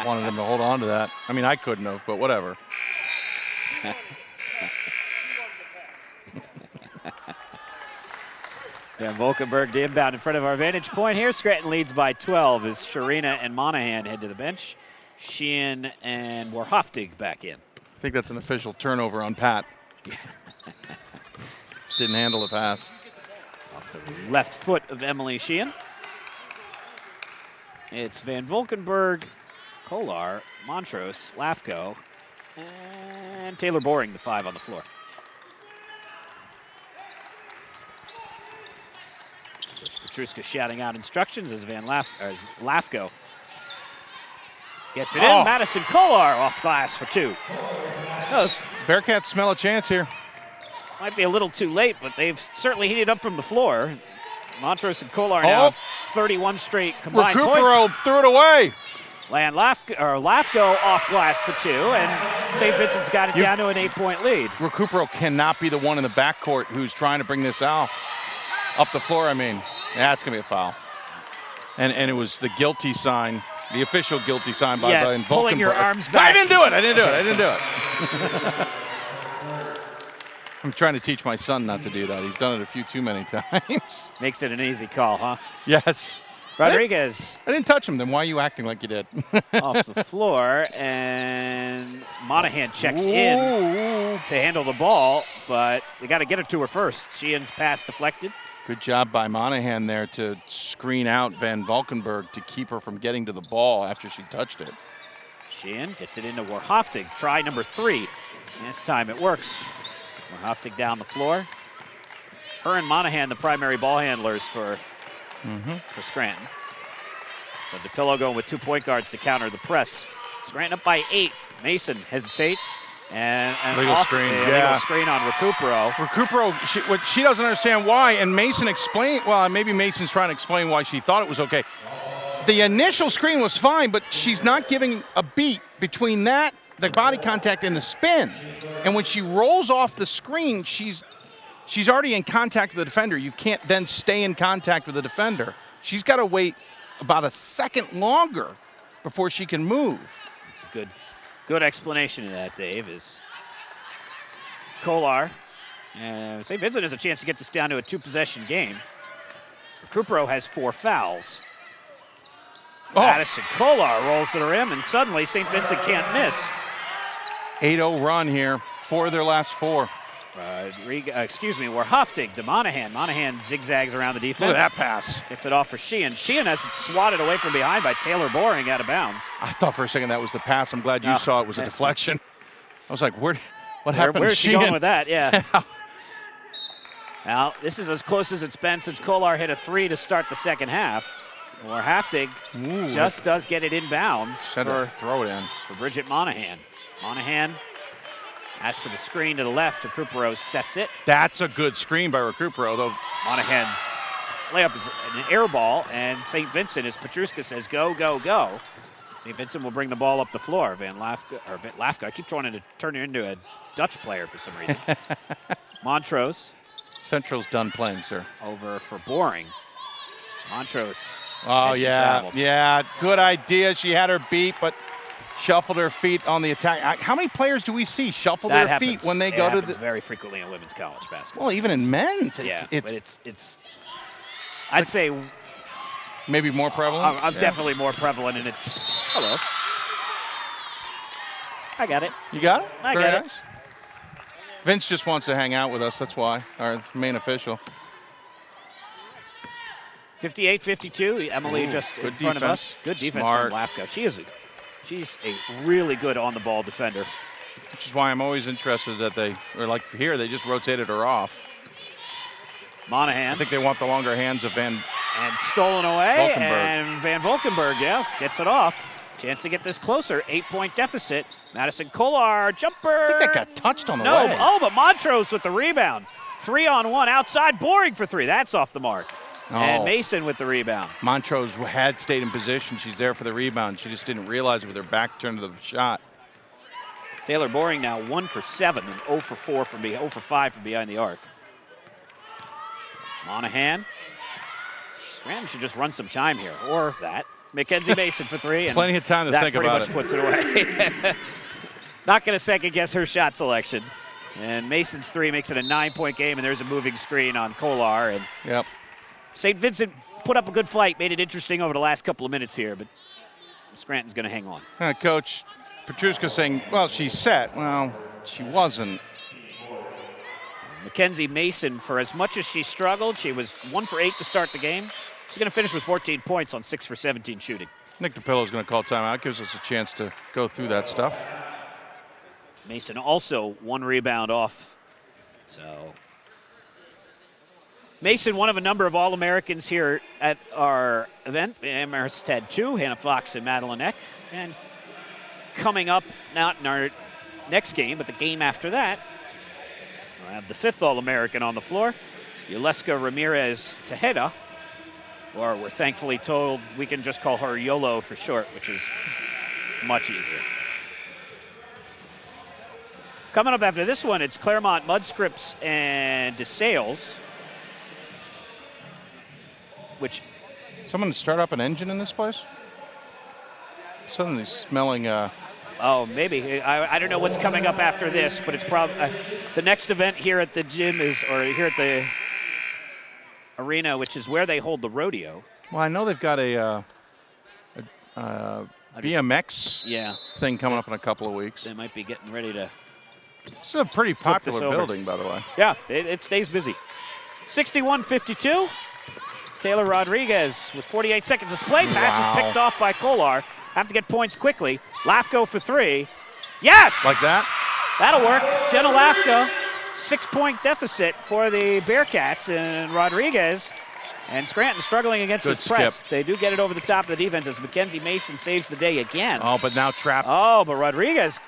Wanted him to hold on to that. I mean, I couldn't have, but whatever. Van Volkenberg the inbound in front of our vantage point here. Scranton leads by 12 as Sharina and Monahan head to the bench. Sheehan and Warhoftig back in. I think that's an official turnover on Pat. Didn't handle the pass. Off the left foot of Emily Sheehan. It's Van Volkenberg, Kolar, Montrose, Lafko, and Taylor Boring, the 5 on the floor. Petruska shouting out instructions as Lafko gets it in. Madison Kolar off glass for 2. Oh, Bearcats smell a chance here. Might be a little too late, but they've certainly heated up from the floor. Montrose and Kolar now have 31 straight combined Recupero points. threw it away. Lafko off glass for 2, and St. Vincent's got it down to an 8-point lead. Recupero cannot be the one in the backcourt who's trying to bring this off. Up the floor, I mean. Yeah, it's going to be a foul. And it was the guilty sign, the official guilty sign by Van Volkenberg. Pulling your arms back. I didn't do it. I'm trying to teach my son not to do that. He's done it a few too many times. Makes it an easy call, huh? Yes. Rodriguez. I didn't touch him. Then why are you acting like you did? Off the floor, and Monahan checks in to handle the ball, but they got to get it to her first. Sheehan's pass deflected. Good job by Monahan there to screen out Van Valkenburg to keep her from getting to the ball after she touched it. Sheehan gets it into Warhoftig. Try number 3. And this time it works. Warhoftig down the floor. Her and Monahan, the primary ball handlers for Scranton. So DePillo going with 2 point guards to counter the press. Scranton up by 8. Mason hesitates. And legal screen, legal screen on Recupero. Recupero, she doesn't understand why, and Mason explained, well, maybe Mason's trying to explain why she thought it was okay. The initial screen was fine, but she's not giving a beat between that, the body contact, and the spin. And when she rolls off the screen, she's already in contact with the defender. You can't then stay in contact with the defender. She's got to wait about a second longer before she can move. It's a good explanation of that, Dave, is Kolar And St. Vincent has a chance to get this down to a 2-possession game. Recupero has 4 fouls. Madison Kolar rolls to the rim, and suddenly St. Vincent can't miss. 8-0 run here, 4 of their last 4. We're Hoftig to Monahan. Monahan zigzags around the defense. Look at that pass. Gets it off for Sheehan. Sheehan has it swatted away from behind by Taylor Boring out of bounds. I thought for a second that was the pass. I'm glad you saw it was a deflection. I was like, what happened Where's to she Sheehan? going with that? Yeah. Now, this is as close as it's been since Kolar hit a 3 to start the second half. Or Haftig just does get it inbounds throw it in for Bridget Monahan. Monahan asks for the screen to the left. Recupero sets it. That's a good screen by Recupero, though. Monahan's layup is an air ball, and St. Vincent, as Petruska says, go, go, go. St. Vincent will bring the ball up the floor. Lafka. I keep trying to turn her into a Dutch player for some reason. Montrose. Central's done playing, sir. Over for Boring. Montrose. Oh, yeah. Good idea. She had her beat, but shuffled her feet on the attack. How many players do we see shuffle their feet when they go to the? Very frequently in women's college basketball. Well, even in men's, it's I'd say maybe more prevalent. I'm definitely more prevalent, and it's hello. I got it. You got it. I got it. Vince just wants to hang out with us. That's why our main official. 58-52. Emily just in front of us. Good defense from Lafka. She's a really good on-the-ball defender. Which is why I'm always interested that they here, they just rotated her off. Monahan. I think they want the longer hands of Van. And stolen away. And Van Valkenburg, gets it off. Chance to get this closer. 8-point deficit. Madison Kolar, jumper. I think that got touched on the way. But Montrose with the rebound. 3-on-1 outside. Boring for 3. That's off the mark. And Mason with the rebound. Montrose had stayed in position. She's there for the rebound. She just didn't realize it with her back turned to the shot. Taylor Boring now 1 for 7 and 0 for 5 from behind the arc. Monahan. Scranton should just run some time here, or that. Mackenzie Mason for 3. And plenty of time to think about it. That pretty much puts it away. Not going to second guess her shot selection. And Mason's 3 makes it a 9-point game, and there's a moving screen on Kolar. And St. Vincent put up a good fight, made it interesting over the last couple of minutes here, but Scranton's going to hang on. Coach Petruska saying, well, she's set. Well, she wasn't. Mackenzie Mason, for as much as she struggled, she was 1 for 8 to start the game. She's going to finish with 14 points on 6 for 17 shooting. Nick DiPillo's going to call timeout. Gives us a chance to go through that stuff. Mason also 1 rebound off. So Mason, one of a number of All-Americans here at our event. Amherst had 2, Hannah Fox and Madeline Eck. And coming up, not in our next game, but the game after that, we'll have the 5th All-American on the floor, Yuleska Ramirez Tejeda, or we're thankfully told we can just call her YOLO for short, which is much easier. Coming up after this one, it's Claremont Mudscripts and DeSales. Which someone start up an engine in this place? Suddenly smelling maybe. I don't know what's coming up after this, but it's probably the next event here at the gym here at the arena, which is where they hold the rodeo. Well, I know they've got a BMX thing coming up in a couple of weeks. They might be getting ready to. This is a pretty popular building, by the way. Yeah, it stays busy. 61-52. Taylor Rodriguez with 48 seconds to play. Pass is picked off by Kolar. Have to get points quickly. Lafko for 3. Yes! Like that? That'll work. Jenna Lafko, 6-point deficit for the Bearcats. And Rodriguez and Scranton struggling against this press. They do get it over the top of the defense as Mackenzie Mason saves the day again. Oh, but now trapped. Oh, but Rodriguez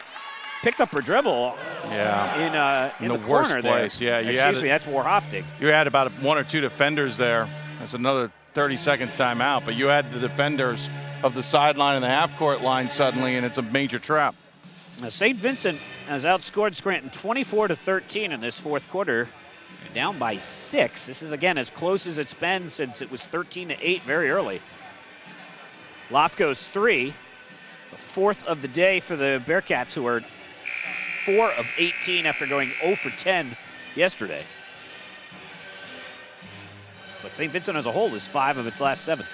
picked up her dribble in the worst corner place. there. Yeah, Excuse me, that's Warhoftig. You had about 1 or 2 defenders there. That's another 30-second timeout, but you had the defenders of the sideline and the half-court line suddenly, and it's a major trap. Now, St. Vincent has outscored Scranton 24-13 in this fourth quarter. They're down by 6. This is, again, as close as it's been since it was 13-8 very early. Lofko's 3, the 4th of the day for the Bearcats, who are 4 of 18 after going 0 for 10 yesterday. But St. Vincent as a whole is 5 of its last 7.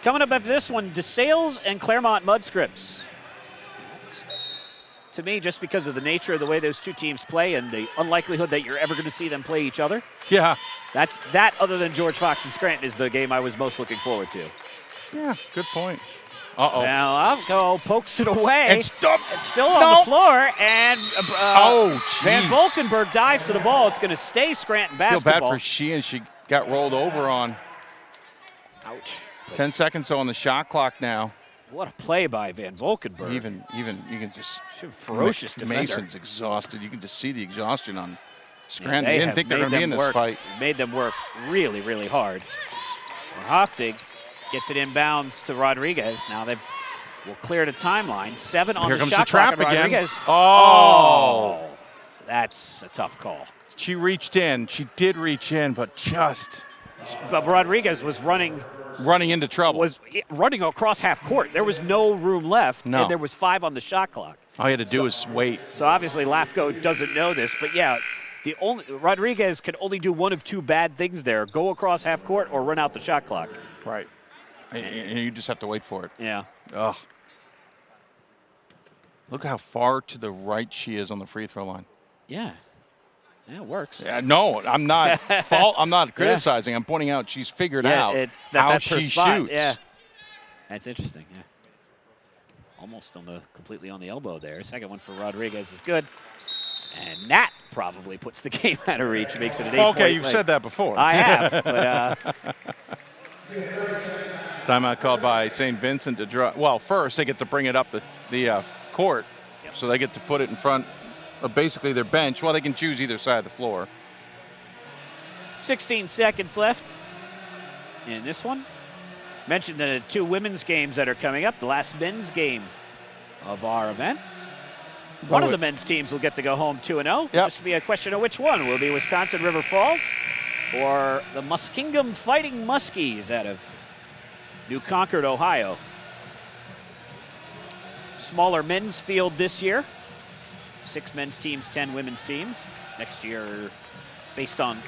Coming up after this one, DeSales and Claremont Mudscripts. To me, just because of the nature of the way those two teams play and the unlikelihood that you're ever going to see them play each other. Yeah. That, other than George Fox and Scranton, is the game I was most looking forward to. Yeah, good point. Uh-oh. Now, Alco pokes it away. And stop. It's still on the floor, and Van jeez. Valkenburg dives to the ball. It's going to stay Scranton basketball. Feel bad for she got rolled over on. Ouch. 10 seconds on the shot clock now. What a play by Van Valkenburg. Even you can just ferocious defender. Mason's exhausted. You can just see the exhaustion on Scranton. Yeah, They didn't think they were going to be in this fight. Made them work really, really hard. Hoftig gets it inbounds to Rodriguez. Now they've cleared a timeline. 7 on Here the comes shot the trap clock. again. Rodriguez. Oh, that's a tough call. She reached in. She did reach in, but But Rodriguez was running into trouble. Was running across half court. There was no room left, No. and there was 5 on the shot clock. All you had to do was wait. So obviously Lafko doesn't know this, but yeah, Rodriguez can only do one of 2 bad things there: go across half court or run out the shot clock. Right. And you just have to wait for it. Yeah. Ugh. Look how far to the right she is on the free throw line. Yeah. Yeah, it works. Yeah, no, I'm not I'm not criticizing. Yeah. I'm pointing out she's figured out how that's she her spot. shoots. Yeah. That's interesting. Yeah. Almost completely on the elbow there. Second one for Rodriguez is good. And that probably puts the game out of reach, makes it an 8-point Okay, you've lead. said that before. I have, but timeout called by St. Vincent to draw. Well, first they get to bring it up the court, so they get to put it in front of basically their bench. Well, they can choose either side of the floor. 16 seconds left in this one. Mentioned the 2 women's games that are coming up. The last men's game of our event. One of the men's teams will get to go home 2-0. Yep. Just be a question of which one. Will it be Wisconsin River Falls or the Muskingum Fighting Muskies out of New Concord, Ohio. Smaller men's field this year. 6 men's teams, 10 women's teams. Next year, based on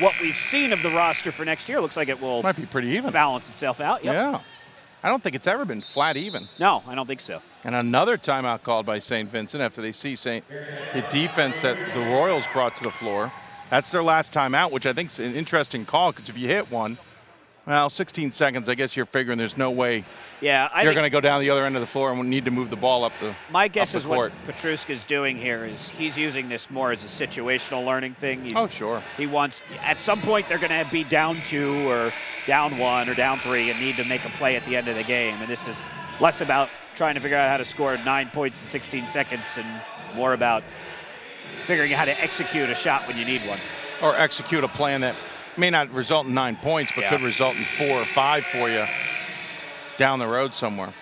what we've seen of the roster for next year, looks like it will might be pretty even. Balance itself out. Yep. Yeah. I don't think it's ever been flat even. No, I don't think so. And another timeout called by St. Vincent after they see the defense that the Royals brought to the floor. That's their last timeout, which I think is an interesting call because if you hit one, well, 16 seconds, I guess you're figuring there's no way you're going to go down the other end of the floor and need to move the ball up the My guess up is the court. what Petruska's doing here is he's using this more as a situational learning thing. Sure. He wants, at some point, they're going to be down 2 or down 1 or down 3 and need to make a play at the end of the game. And this is less about trying to figure out how to score 9 points in 16 seconds and more about figuring out how to execute a shot when you need one. Or execute a plan that may not result in 9 points, but could result in 4 or 5 for you down the road somewhere.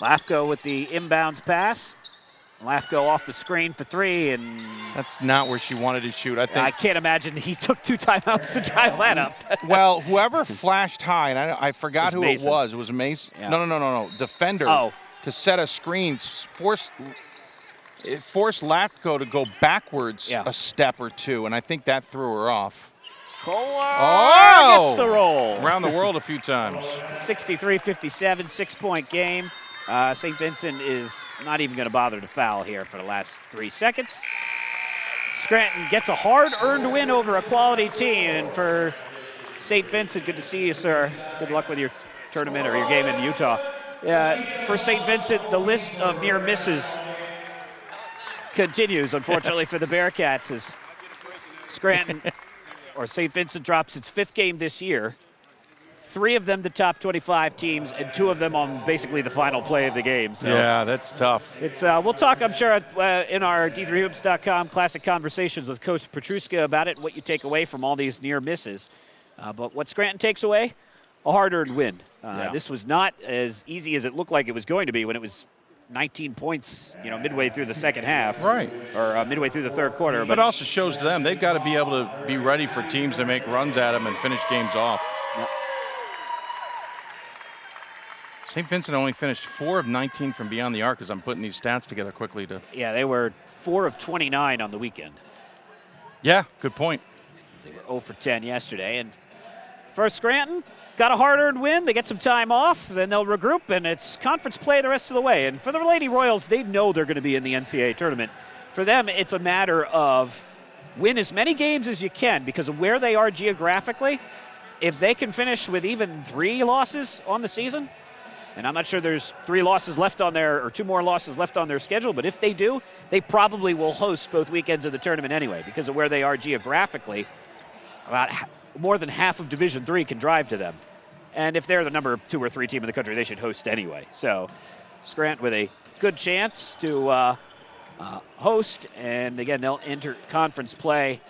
Lafko with the inbounds pass. Lafko off the screen for 3, and that's not where she wanted to shoot. I think I can't imagine he took 2 timeouts to dial that up. Well, whoever flashed high, and I forgot who Mason. it was. It was Mason. Yeah. No. Defender to set a screen. It forced Lafko to go backwards a step or 2, and I think that threw her off. Kohler gets the roll. Around the world a few times. 63-57, 6-point game. St. Vincent is not even going to bother to foul here for the last 3 seconds. Scranton gets a hard-earned win over a quality team. And for St. Vincent, good to see you, sir. Good luck with your tournament or your game in Utah. For St. Vincent, the list of near misses continues, unfortunately, for the Bearcats as Scranton or St. Vincent drops its 5th game this year. 3 of them the top 25 teams, and 2 of them on basically the final play of the game. So yeah, that's tough. It's we'll talk, I'm sure, in our D3Hoops.com classic conversations with Coach Petruska about it, what you take away from all these near misses. But what Scranton takes away, a hard-earned win. This was not as easy as it looked like it was going to be when it was 19 points, midway through the second half. Right. Or midway through the third quarter. But it also shows to them they've got to be able to be ready for teams that make runs at them and finish games off. Yep. St. Vincent only finished 4 of 19 from beyond the arc as I'm putting these stats together quickly. Yeah, they were 4 of 29 on the weekend. Yeah, good point. They were 0 for 10 yesterday. And for Scranton, got a hard-earned win. They get some time off, then they'll regroup, and it's conference play the rest of the way. And for the Lady Royals, they know they're going to be in the NCAA tournament. For them, it's a matter of win as many games as you can because of where they are geographically. If they can finish with even 3 losses on the season, and I'm not sure there's 3 losses left on or 2 more losses left on their schedule, but if they do, they probably will host both weekends of the tournament anyway because of where they are geographically. About more than half of Division III can drive to them. And if they're the number 2 or 3 team in the country, they should host anyway. So Scranton with a good chance to host. And again, they'll enter conference play.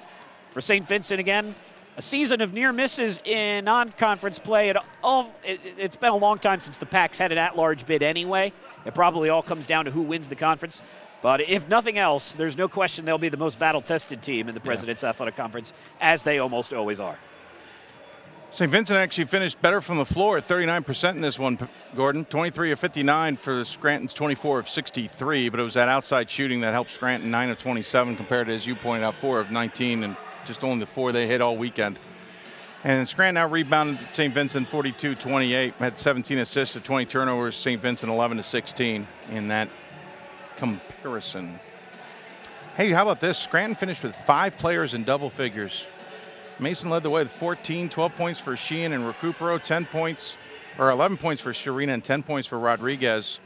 For St. Vincent again, a season of near misses in non-conference play. It's been a long time since the Pac's had an at-large bid anyway. It probably all comes down to who wins the conference. But if nothing else, there's no question they'll be the most battle-tested team in the President's Athletic Conference, as they almost always are. St. Vincent actually finished better from the floor at 39% in this one, Gordon. 23 of 59 for Scranton's 24 of 63, but it was that outside shooting that helped Scranton 9 of 27 compared to, as you pointed out, 4 of 19 and just only the 4 they hit all weekend. And Scranton out rebounded St. Vincent 42-28, had 17 assists to 20 turnovers. St. Vincent 11 to 16 in that comparison. Hey, how about this? Scranton finished with 5 players in double figures. Mason led the way with 14, 12 points for Sheehan and Recupero, 11 points for Sharina and 10 points for Rodriguez,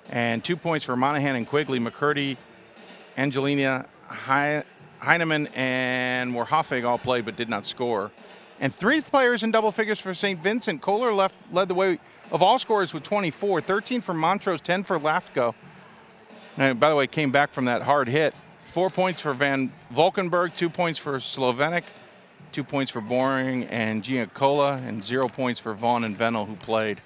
and 2 points for Monahan and Quigley. McCurdy, Angelina, Heineman, and Warhafig all played but did not score. And 3 players in double figures for St. Vincent. Kohler led the way of all scorers with 24, 13 for Montrose, 10 for Lafko. And by the way, came back from that hard hit. 4 points for Van Valkenburg, 2 points for Slovenic, 2 points for Boring and Giancola, and 0 points for Vaughn and Venel, who played.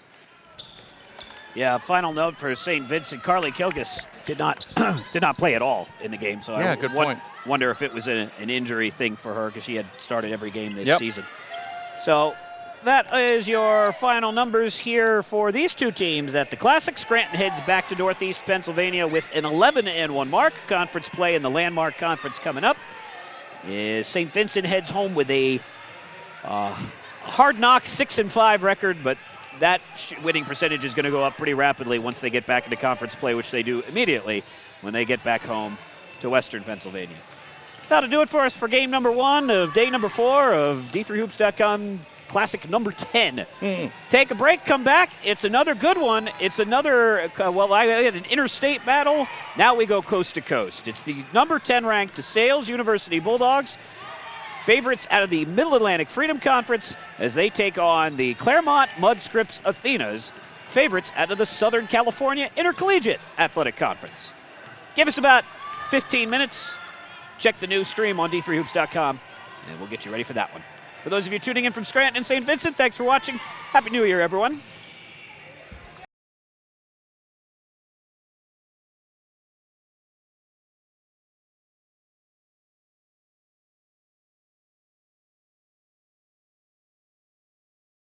Yeah, final note for St. Vincent. Carly Kilgus did not play at all in the game. So yeah, I good point. Wonder if it was an injury thing for her because she had started every game this season. So that is your final numbers here for these 2 teams at the Classic. Scranton heads back to Northeast Pennsylvania with an 11-1 mark. Conference play in the Landmark Conference coming up. St. Vincent heads home with a hard knock 6-5 record, but that winning percentage is going to go up pretty rapidly once they get back into conference play, which they do immediately when they get back home to Western Pennsylvania. That'll do it for us for game number 1 of day number 4 of D3Hoops.com Classic number 10. Take a break, come back. It's another good one. It's another, I had an interstate battle. Now we go coast to coast. It's the number 10 ranked DeSales University Bulldogs, favorites out of the Middle Atlantic Freedom Conference, as they take on the Claremont Mudscripts Athenas, favorites out of the Southern California Intercollegiate Athletic Conference. Give us about 15 minutes. Check the new stream on D3Hoops.com, and we'll get you ready for that one. For those of you tuning in from Scranton and St. Vincent, thanks for watching. Happy New Year, everyone.